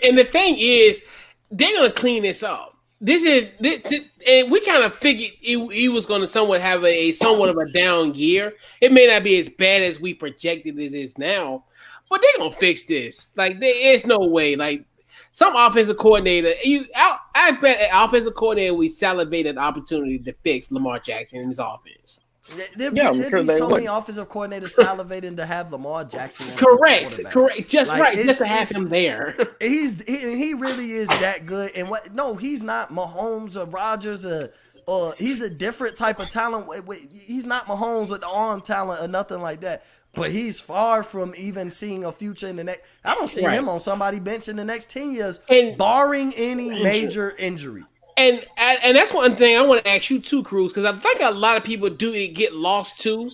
And the thing is, they're going to clean this up. And we kind of figured he was going to somewhat have somewhat of a down year. It may not be as bad as we projected it is now, but they're going to fix this. Like, there is no way. Like, some offensive coordinator, I bet an offensive coordinator we salivated an opportunity to fix Lamar Jackson in his offense. There'd be so many offensive coordinators salivating to have Lamar Jackson. Correct. Just to have him there. He really is that good. And he's not Mahomes or Rodgers or he's a different type of talent. He's not Mahomes with the arm talent or nothing like that. But he's far from even seeing a future in the next. I don't see him on somebody's bench in the next 10 years, barring any major injury. And that's one thing I want to ask you too, Cruz, because I think a lot of people do get lost too,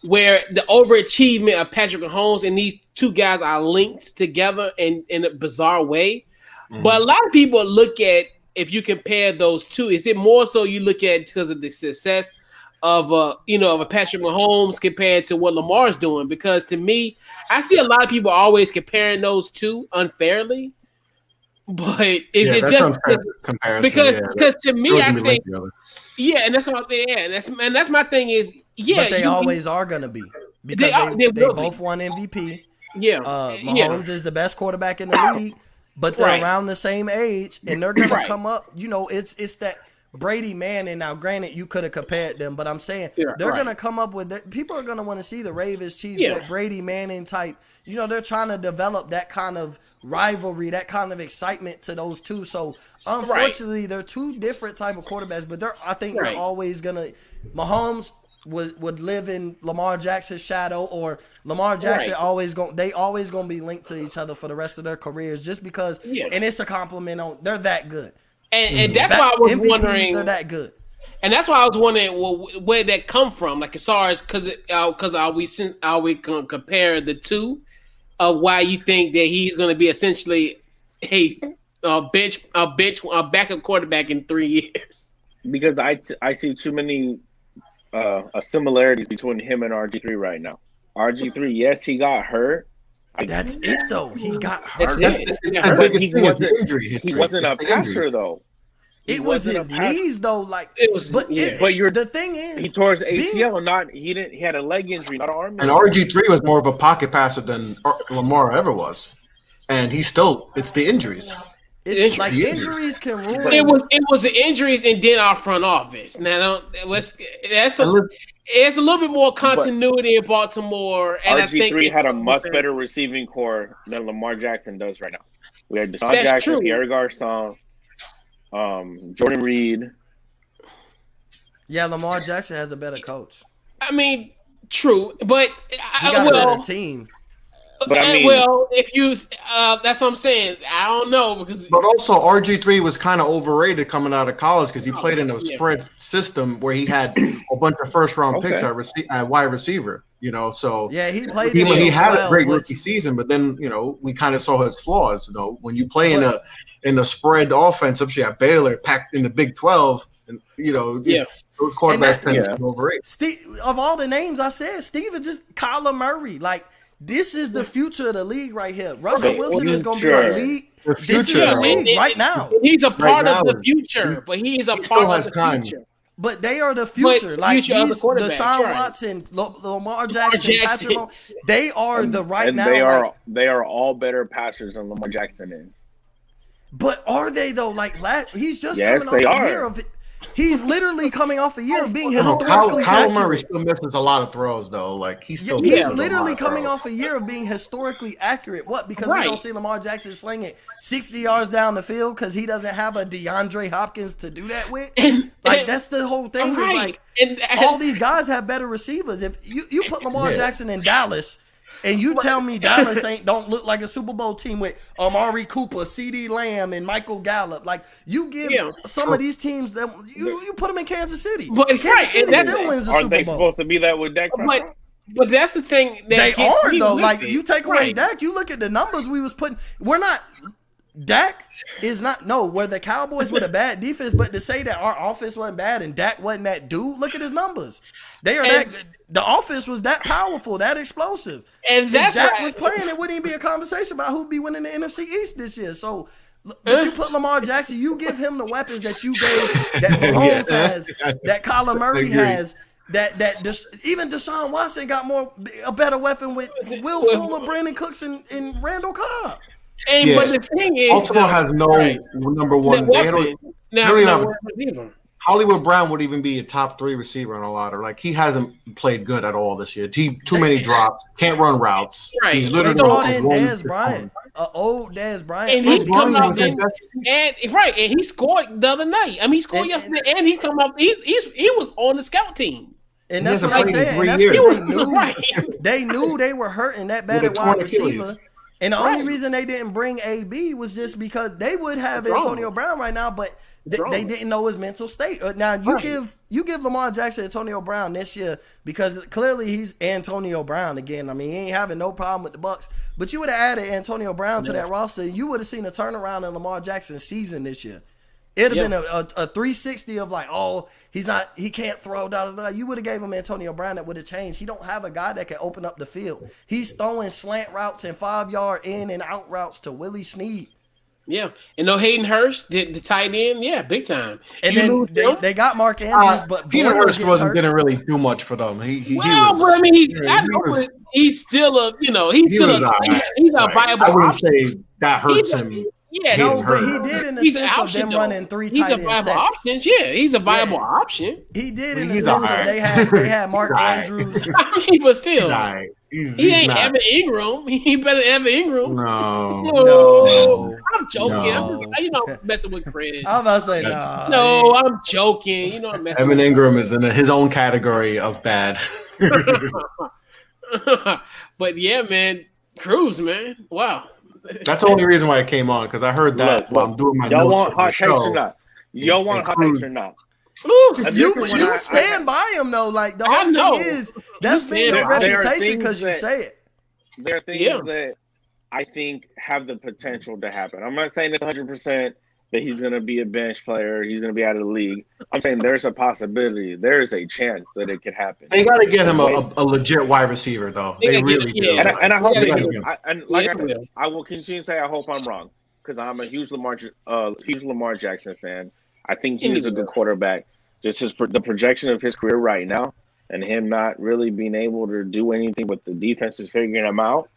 where the overachievement of Patrick Mahomes and these two guys are linked together in a bizarre way. Mm-hmm. But a lot of people look at, if you compare those two, is it more so you look at because of the success of a Patrick Mahomes compared to what Lamar's doing? Because to me, I see a lot of people always comparing those two unfairly. But is it just comparison? Because to me, I think and that's what and that's my thing is But they always are gonna be because they both won MVP. Mahomes is the best quarterback in the league, but they're around the same age, and they're gonna come up. It's that Brady Manning. Now, granted, you could have compared them, but I'm saying they're gonna come up with that. People are gonna want to see the Ravens Chiefs, that Brady Manning type. They're trying to develop that kind of rivalry, that kind of excitement to those two. So unfortunately, they're two different type of quarterbacks, but I think they're always gonna. Mahomes would live in Lamar Jackson's shadow, or Lamar Jackson always gonna be linked to each other for the rest of their careers, just because. And it's a compliment on they're that good. And that's why I was MVPs, wondering. They're that good. And that's why I was wondering, where that come from? Like, as far as because are we gonna compare the two? Why you think that he's going to be essentially a backup quarterback in 3 years? Because I see too many similarities between him and RG3 right now. RG3, yes, he got hurt. That's it though. He got hurt. He wasn't a passer though. It was his knees though, the thing is, he tore his ACL. He had a leg injury, not an arm injury. And RG3 was more of a pocket passer than Lamar ever was, and it's the injuries. It's like injuries can ruin. It was the injuries and then our front office. Now it's a little bit more continuity in Baltimore, and RG3 had a much better receiving core than Lamar Jackson does right now. We had Deshaun Jackson, Pierre Garçon. Jordan Reed. Yeah, Lamar Jackson has a better coach. I mean, true, but he got a better team. But if you, that's what I'm saying. I don't know because. But also, RG3 was kind of overrated coming out of college because he played in a spread system where he had a bunch of first-round picks at wide receiver. So he played. He had a great rookie season, but then we kind of saw his flaws. When you play in a spread offense, especially at Baylor, packed in the Big 12, And, it's those quarterbacks tend to be overrated. Of all the names I said, Steven just Kyler Murray. Like, this is the future of the league right here. Russell Wilson is going to be the league. This is the league right now. He's a part of the future, but he's a part of the future. But they are the future. Like Deshaun Watson, Lamar Jackson, Patrick Mahomes, they are the right now. They are all better passers than Lamar Jackson is. But are they though? Like he's just coming off a year of it. He's literally coming off a year of being historically Kyle Murray still misses a lot of throws though. Like he's literally coming off a year of being historically accurate. What? Because we don't see Lamar Jackson sling it 60 yards down the field because he doesn't have a DeAndre Hopkins to do that with. That's the whole thing. All these guys have better receivers. If you put Lamar Jackson in Dallas. And you tell me Dallas don't look like a Super Bowl team with Amari Cooper, CeeDee Lamb, and Michael Gallup. Like you give some of these teams that you put them in Kansas City. But Kansas City still wins the Super Bowl. Aren't they supposed to be that with Dak? But that's the thing. They are though. Like you take away Dak, you look at the numbers we was putting. We're not. Dak is not where the Cowboys with a bad defense, but to say that our offense wasn't bad and Dak wasn't that dude, look at his numbers. They are the offense was that powerful, that explosive. And that's if Dak was playing, it wouldn't even be a conversation about who'd be winning the NFC East this year. So but you put Lamar Jackson, you give him the weapons that you gave that Mahomes has, that Kyler Murray has. That even Deshaun Watson got a better weapon with Will Fuller, Brandon Cooks, and Randall Cobb. But the thing is, Baltimore has no number one. They don't even have Hollywood Brown would even be a top 3 receiver on a lot. Or like he hasn't played good at all this year. Too many drops. Can't run routes. Right. He's literally brought in Dez Bryant, old Dez Bryant, and he's come out and he scored the other night. I mean, he scored yesterday, and he come up. He was on the scout team. And that's what I'm saying. They knew they were hurting that bad at wide receiver. And the only reason they didn't bring AB was just because they would have Antonio Brown right now, but they didn't know his mental state. Now you give Lamar Jackson Antonio Brown this year because clearly he's Antonio Brown again. I mean, he ain't having no problem with the Bucs. But you would have added Antonio Brown to that roster, you would have seen a turnaround in Lamar Jackson's season this year. It'd have been a 360 of like, he can't throw, You would have gave him Antonio Brown, that would have changed. He don't have a guy that can open up the field. He's throwing slant routes and 5-yard in and out routes to Willie Snead. Yeah, and Hayden Hurst, the tight end, big time. And then they got Mark Andrews, but Peter Hurst didn't really do much for them. He's still a viable. I wouldn't say that hurts him. Yeah, but he did in the sense of them running 3 tight end sets. Options. Yeah, he's a viable option. He did in the sense of they had Mark Andrews. He was still. He ain't Evan Ingram. He better than Evan Ingram. No. I'm joking. I'm messing with Chris. I'm about to say no. I'm joking. I'm messing. Evan Ingram is in his own category of bad. But yeah, man, Cruz, man, wow. That's the only reason why I came on, because I heard that while I'm doing my y'all notes want hot takes or not? Y'all want hot takes or not? You stand by him though. Like the whole thing is that's been your reputation because you say it. There are things that I think have the potential to happen. I'm not saying it's 100% that he's going to be a bench player. He's going to be out of the league. I'm saying there's a possibility. There is a chance that it could happen. They got to get him a legit wide receiver, though. They really do. And I hope they do. I said, I will continue to say I hope I'm wrong because I'm a huge Lamar Jackson fan. I think he's a good quarterback. Just the projection of his career right now and him not really being able to do anything with the defenses figuring him out.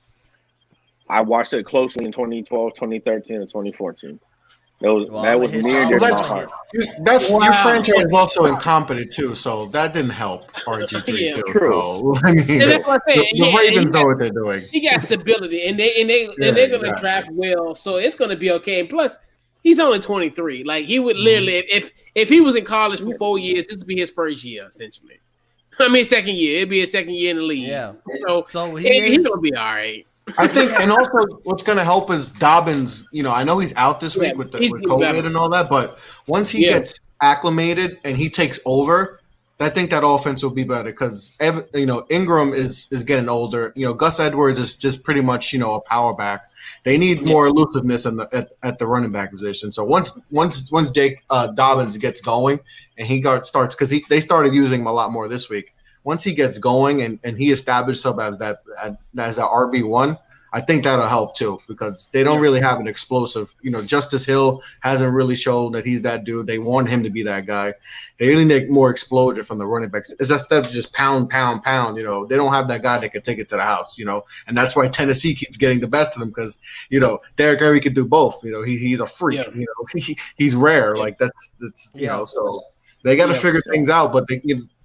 I watched it closely in 2012, 2013, and 2014. That was near to my heart. Your franchise is also incompetent too, so that didn't help RG3 too. True. So, I mean, the Ravens know what they're doing. He got stability, and they're going to draft well, so it's going to be okay. And plus, he's only 23. Like he would literally, if he was in college for 4 years, this would be his first year essentially. I mean, second year. It'd be his second year in the league. Yeah. So he's going to be all right. I think, and also what's going to help is Dobbins. I know he's out this week with COVID and all that, but once he gets acclimated and he takes over, I think that offense will be better because Ingram is getting older. Gus Edwards is just pretty much a power back. They need more elusiveness at the running back position. So once Jake Dobbins gets going and he starts because they started using him a lot more this week. Once he gets going and he established himself as that RB1, I think that'll help too because they don't really have an explosive. Justice Hill hasn't really shown that he's that dude. They want him to be that guy. They really need more explosion from the running backs. Instead of just pound. They don't have that guy that can take it to the house. And that's why Tennessee keeps getting the best of them because Derrick Henry can do both. He's a freak. Yeah. He's rare. Like that's So they got to figure things out, but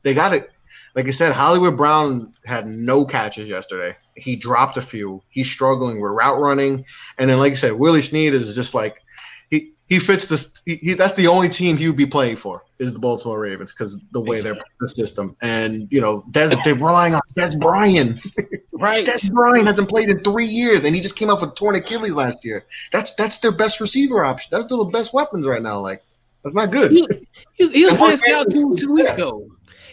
they got it. Like I said, Hollywood Brown had no catches yesterday. He dropped a few. He's struggling with route running. And then, like I said, Willie Snead is just like he fits this. That's the only team he would be playing for is the Baltimore Ravens because the way they're the system. And, they're relying on Des Bryant. Right. Des Bryant hasn't played in 3 years, and he just came off a torn Achilles last year. That's their best receiver option. That's their best weapons right now. Like, that's not good. He was playing scout 2 weeks ago.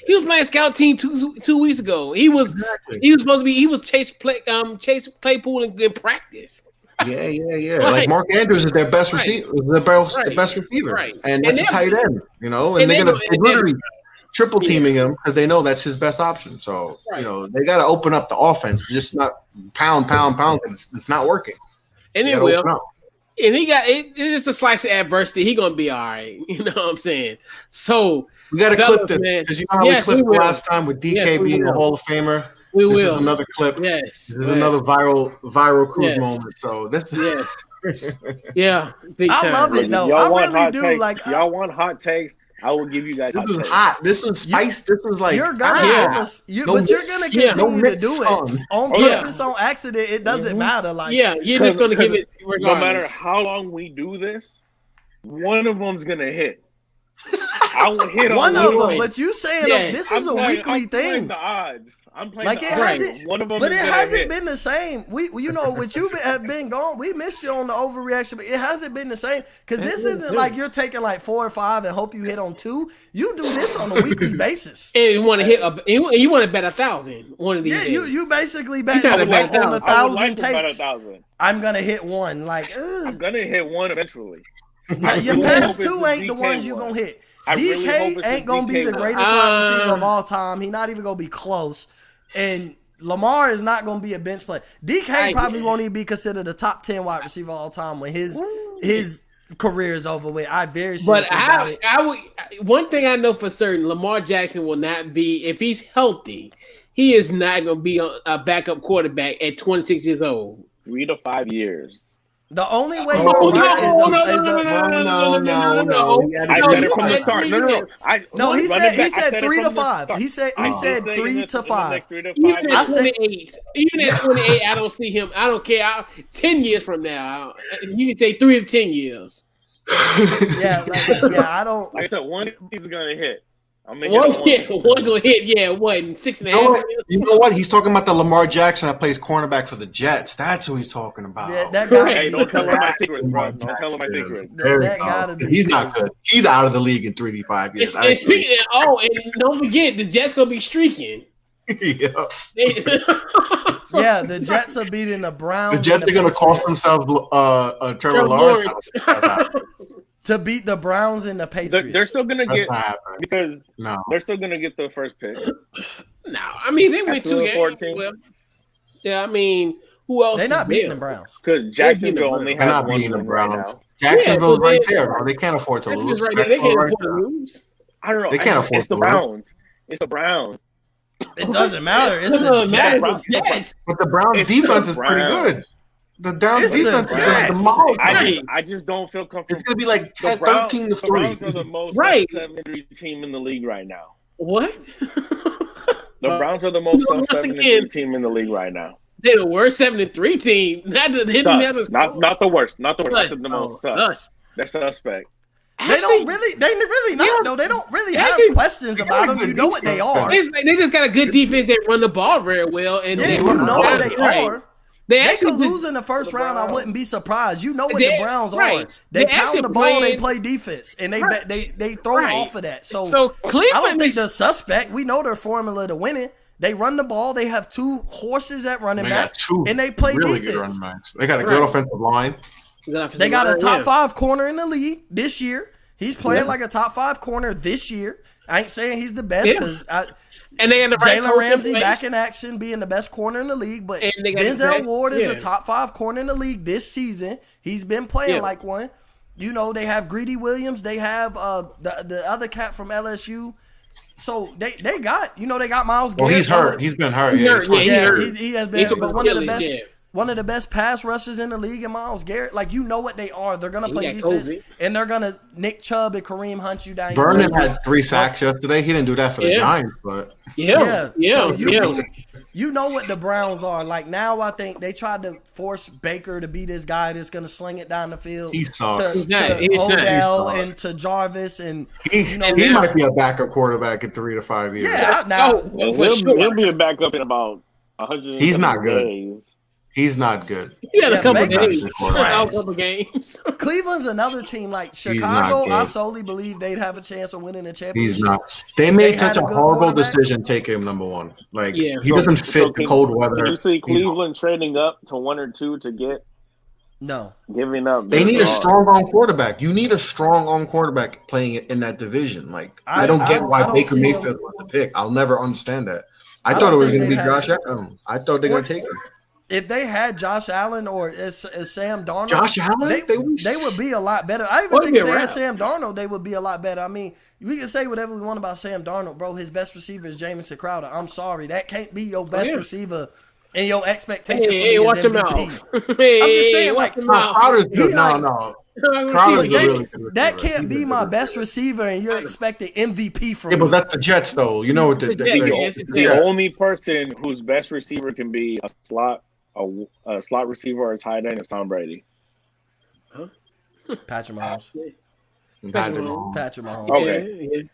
He was playing scout team 2 weeks ago. He was supposed to be. He was Chase Claypool in practice. Yeah. Like Mark Andrews is their best receiver, the best receiver, and that's a tight end. And they're literally triple teaming him because they know that's his best option. So they got to open up the offense, just not pound. It's not working. And it will. And he got it's a slice of adversity. He gonna be all right. You know what I'm saying? So. We got to clip this because you know how we clipped the last time with DK being a Hall of Famer. This is another clip. Yes, this is another viral cruise moment. So this is I love it though. I really do. Takes. Like y'all want hot takes. I will give you guys. This was hot. This was spice. This was like you're gonna but you're gonna continue to do it on purpose, on accident. It doesn't matter. Like you're just gonna give it regardless. No matter how long we do this, one of them's gonna hit. I will hit on one of them, but you saying this is a weekly I'm thing. The odds. I'm playing like the it odds. hasn't, one of them but it hasn't hit. been the same. With you have been gone. We missed you on the overreaction, but it hasn't been the same because this isn't like you're taking like 4 or 5 and hope you hit on 2. You do this on a weekly basis. And you want to hit you want to bet 1,000 one of these days. You basically bet on 1,000 takes. I'm gonna hit one. Like I'm gonna hit one eventually. Now, your past 2 ain't the ones you gonna hit. DK ain't gonna be the greatest wide receiver of all time. He's not even gonna be close. And Lamar is not gonna be a bench player. DK probably won't even be considered a top 10 wide receiver of all time when his career is over with. I very seriously doubt it. I would. One thing I know for certain: Lamar Jackson will not be, if he's healthy, he is not gonna be a backup quarterback at 26 years old. 3 to 5 years. The only way No. I said it from the start. No. He said 3 to 5. He said 3 to 5. Even at 28, I don't see him. I don't care. 10 years from now, you can say 3 to 10 years. I don't. Like I said, one is gonna hit. One gonna hit. Yeah, what? 6.5. You know what? He's talking about the Lamar Jackson that plays cornerback for the Jets. That's who he's talking about. Yeah, that guy. Hey, don't tell him my secrets, bro. Don't tell him my secrets. He's not good. He's out of the league in 3 to 5 years. And don't forget, the Jets gonna be streaking. The Jets are beating the Browns. The Jets are gonna cost themselves Trevor Lawrence. To beat the Browns and the Patriots. They're still going to get – because they're still going to get the first pick. No. I mean, they went 2 games. Well, yeah, I mean, who else? They're not beating the Browns. Because Jacksonville only has one beating the Browns. Right now. Jacksonville's right there, bro. They can't afford to lose. Right there. They can't afford to lose. I don't know. They can't afford to lose. It's the Browns. It doesn't matter. It's the Jets. But the Browns' defense is pretty good. The Browns' defense is demolished. I just don't feel comfortable. It's going to be like 13 to 3. The Browns are the most sub-7 team in the league right now. What? The Browns are the most sub-7 team in the league right now. They're the worst 7-3 team. Not the worst. Not the worst. That's the most sus. They're suspect. They don't really not. No, they don't really have questions about them. You know what they are. They just got a good defense that run the ball very well, and you know what they are. They could lose in the first round. I wouldn't be surprised. You know what the Browns are. They pound the ball. They play defense, and they throw off of that. So Cleveland, I don't think they're suspect. We know their formula to winning. They run the ball. They have 2 horses at running back, and they play really defense. Good running backs. They got a good offensive line. They got a top 5 corner in the league this year. He's playing like a top 5 corner this year. I ain't saying he's the best because and they had the right Jalen Ramsey back in action, being the best corner in the league. But Denzel Ward is a top 5 corner in the league this season. He's been playing like one. You know, they have Greedy Williams. They have the other cat from LSU. So they got, you know, they got Myles Garrett. Well, he's hurt. He's been hurt. He has been one of the best. One of the best pass rushers in the league, and Myles Garrett. Like, you know what they are. They're gonna play defense, and they're gonna Nick Chubb and Kareem hunt you down. Vernon had 3 sacks yesterday. He didn't do that for the Giants, but So you know what the Browns are. Like, now I think they tried to force Baker to be this guy that's gonna sling it down the field. He sucks. To Odell and to Jarvis, and he might be a backup quarterback in 3 to 5 years. Yeah, now he'll be a backup in about 100. He's not good. Days. He's not good. He had a couple games. Cleveland's another team like Chicago. I solely believe they'd have a chance of winning the championship. He's not. They made such a horrible decision taking him number 1. Like, he doesn't fit the cold weather. Can you see Cleveland trading up to 1 or 2 to get? No. Giving up. They need a strong arm quarterback. You need a strong arm quarterback playing in that division. Like, I don't get why Baker Mayfield was the pick. I'll never understand that. I thought it was going to be Josh Allen. I thought they were going to take him. If they had Josh Allen or Sam Darnold, they would be a lot better. I even think if they had Sam Darnold, they would be a lot better. I mean, we can say whatever we want about Sam Darnold, bro. His best receiver is Jamison Crowder. I'm sorry. That can't be your best receiver and your expectation for me watch as him MVP. out. I'm just saying, like, Crowder's good. No. Crowder's really good. That can't be my best receiver, and you're expecting MVP from me. Yeah, but that's the Jets, though. You know what? The only person whose best receiver can be a slot receiver or a tight end is Tom Brady. Huh? Patrick Mahomes. Patrick Mahomes. Okay.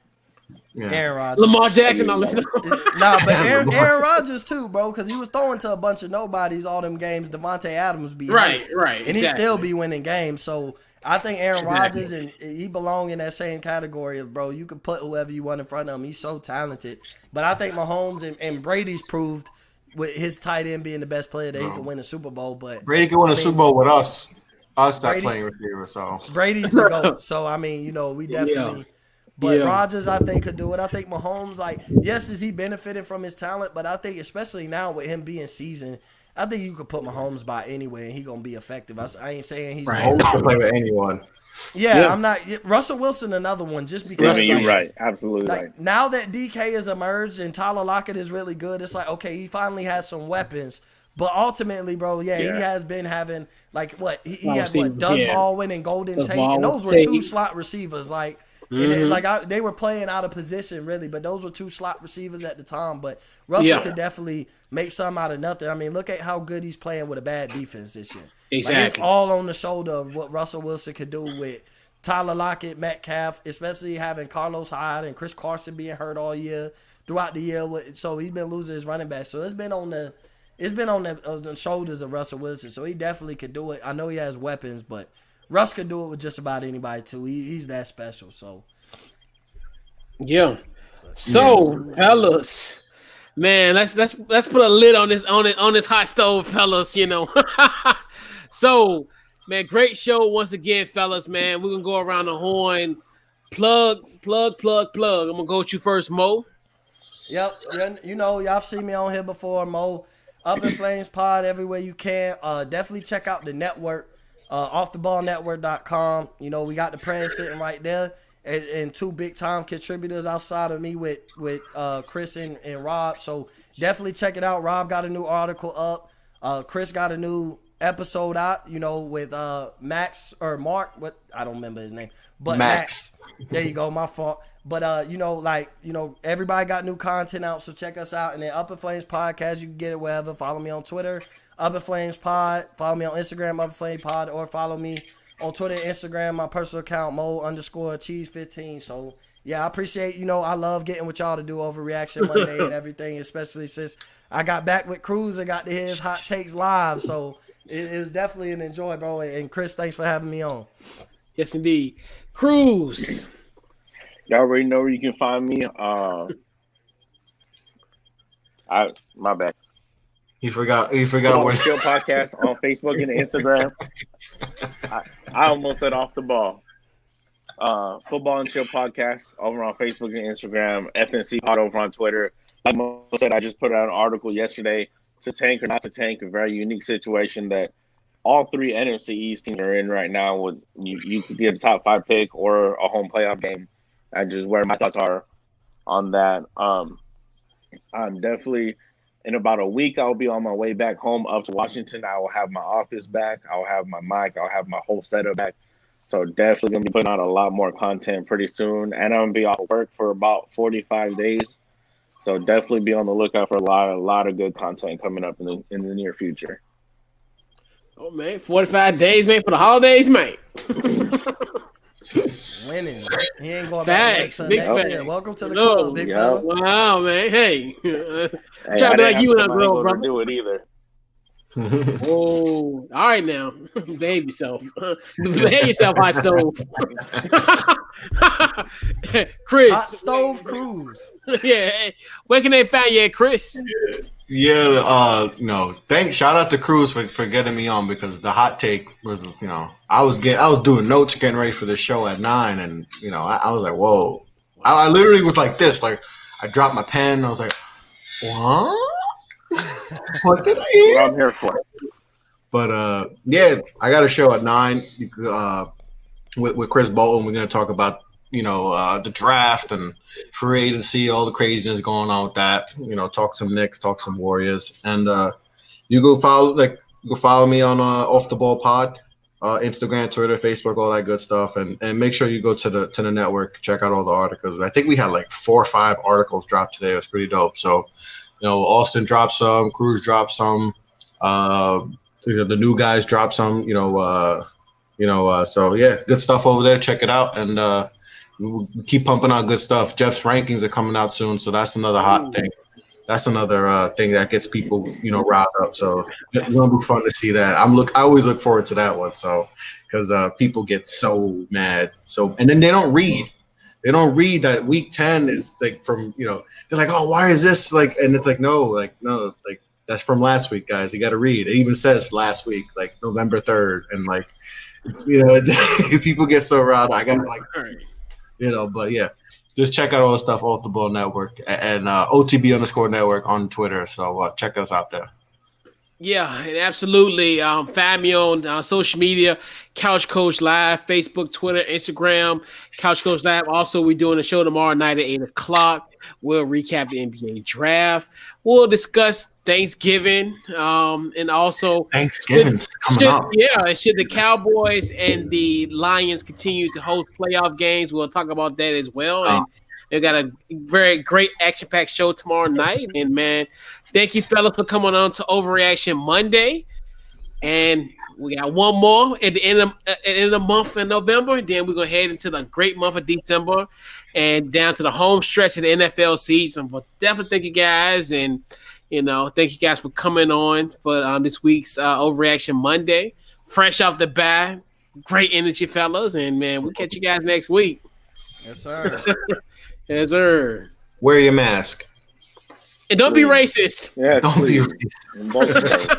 Yeah. Aaron Rodgers. Lamar Jackson. But Aaron Rodgers too, bro, because he was throwing to a bunch of nobodies all them games. Devontae Adams be right, and he still be winning games. So I think Aaron Rodgers and he belong in that same category of, bro, you can put whoever you want in front of him. He's so talented. But I think Mahomes and Brady's proved with his tight end being the best player that he can win a Super Bowl. But Brady can win a Super Bowl with us that playing receiver. So Brady's the GOAT. So I mean, you know, we definitely. But Rodgers, I think, could do it. I think Mahomes, like, yes, is he benefiting from his talent, but I think especially now with him being seasoned, I think you could put Mahomes by anywhere and he's gonna be effective. I ain't saying he's going to play with anyone. Yeah, I'm not. Russell Wilson, another one, just because. You're right, absolutely right. Now that DK has emerged and Tyler Lockett is really good, it's like, okay, he finally has some weapons. But ultimately, bro, he has been having like what he had Doug Baldwin and Golden Tate, and those were 2 slot receivers, like. And they were playing out of position, really, but those were 2 slot receivers at the time. But Russell could definitely make something out of nothing. I mean, look at how good he's playing with a bad defense this year. Exactly. Like, it's all on the shoulder of what Russell Wilson could do with Tyler Lockett, Metcalf, especially having Carlos Hyde and Chris Carson being hurt all year throughout the year. So he's been losing his running back. So it's been on the shoulders of Russell Wilson. So he definitely could do it. I know he has weapons, but Russ could do it with just about anybody too. He's that special. So fellas, man, let's put a lid on this hot stove, fellas. You know, so man, great show once again, fellas. Man, we're gonna go around the horn. Plug. I'm gonna go with you first, Mo. Yep, you know, y'all seen me on here before, Mo. Up in Flames Pod everywhere you can. Definitely check out the network. Offtheballnetwork.com. You know, we got the press sitting right there, and 2 big time contributors outside of me with Chris and Rob. So definitely check it out. Rob got a new article up. Chris got a new episode out, you know, with Max or Mark. What, I don't remember his name, but Max. There you go. My fault. But everybody got new content out, so check us out. And then Up in Flames Podcast, you can get it wherever. Follow me on Twitter, Up in Flames Pod. Follow me on Instagram, Up in Flames Pod, or follow me on Twitter and Instagram, my personal account, Mo_cheese15. So Yeah, I appreciate, I love getting with y'all to do Overreaction Monday and everything, especially since I got back with Cruz and got to hear his hot takes live. So it was definitely an enjoy, bro. And Chris, thanks for having me on. Yes, indeed. Cruz. Y'all already know where you can find me. My bad. He forgot where Chill Podcast on Facebook and Instagram. I almost said off the ball. Football and Chill Podcast over on Facebook and Instagram. FNC Pod over on Twitter. Like Mo said, I just put out an article yesterday to tank or not to tank. A very unique situation that all three NFC East teams are in right now. With you could get a top 5 pick or a home playoff game. And just where my thoughts are on that. I'm definitely. In about a week, I'll be on my way back home up to Washington. I will have my office back. I'll have my mic. I'll have my whole setup back. So definitely going to be putting out a lot more content pretty soon. And I'm going to be off work for about 45 days. So definitely be on the lookout for a lot of good content coming up in the near future. Oh, man. 45 days, man, for the holidays, man. Winning. He ain't going back to next year. Welcome to the club, big fella. Wow, man. Hey. Hey, trying to be like you and a girl, brother. Do it either. Oh, all right now. Behave yourself. Behave yourself, Hot Stove. Chris. Hot Stove Cruz. Yeah. Hey, where can they find you at, Chris? Yeah, shout out to Cruz for getting me on, because the hot take was, I was doing notes, getting ready for the show at 9, and I was like, whoa. I literally was like this, like I dropped my pen, I was like, what? What did I hear? What I'm here for. But yeah, I got a show at 9 with Chris Bolton. We're gonna talk about the draft and free agency, all the craziness going on with that. Talk some Knicks, talk some Warriors, and you go follow me on Off the Ball Pod, Instagram, Twitter, Facebook, all that good stuff, and make sure you go to the network, check out all the articles. I think we had like 4 or 5 articles dropped today. It was pretty dope. So Austin dropped some, Cruz dropped some, the new guys dropped some. So yeah, good stuff over there. Check it out, and we keep pumping out good stuff. Jeff's rankings are coming out soon, so that's another hot thing. That's another thing that gets people, riled up. So it's gonna be fun to see that. I always look forward to that one. So because people get so mad. And then they don't read. They don't read that week 10 is like from, they're like, oh, why is this like? And it's like, no, that's from last week, guys. You got to read. It even says last week, like November 3rd, and like, people get so riled. I got to but yeah, just check out all the stuff off the Ball Network and OTB_network on Twitter. So check us out there. Yeah, and absolutely. Find me on social media, Couch Coach Live, Facebook, Twitter, Instagram, Couch Coach Live. Also, we're doing a show tomorrow night at 8 o'clock. We'll recap the NBA draft. We'll discuss Thanksgiving, and also Thanksgiving's coming up. Yeah, should the Cowboys and the Lions continue to host playoff games? We'll talk about that as well. And they've got a very great action-packed show tomorrow night. And, man, thank you, fellas, for coming on to Overreaction Monday. And we got one more at the end of the month in November. And then we're going to head into the great month of December and down to the home stretch of the NFL season. But definitely thank you guys. And, thank you guys for coming on for this week's Overreaction Monday. Fresh off the bat. Great energy, fellas. And, man, we'll catch you guys next week. Yes, sir. Yes, sir. Wear your mask. And don't be racist. Yeah, don't be racist.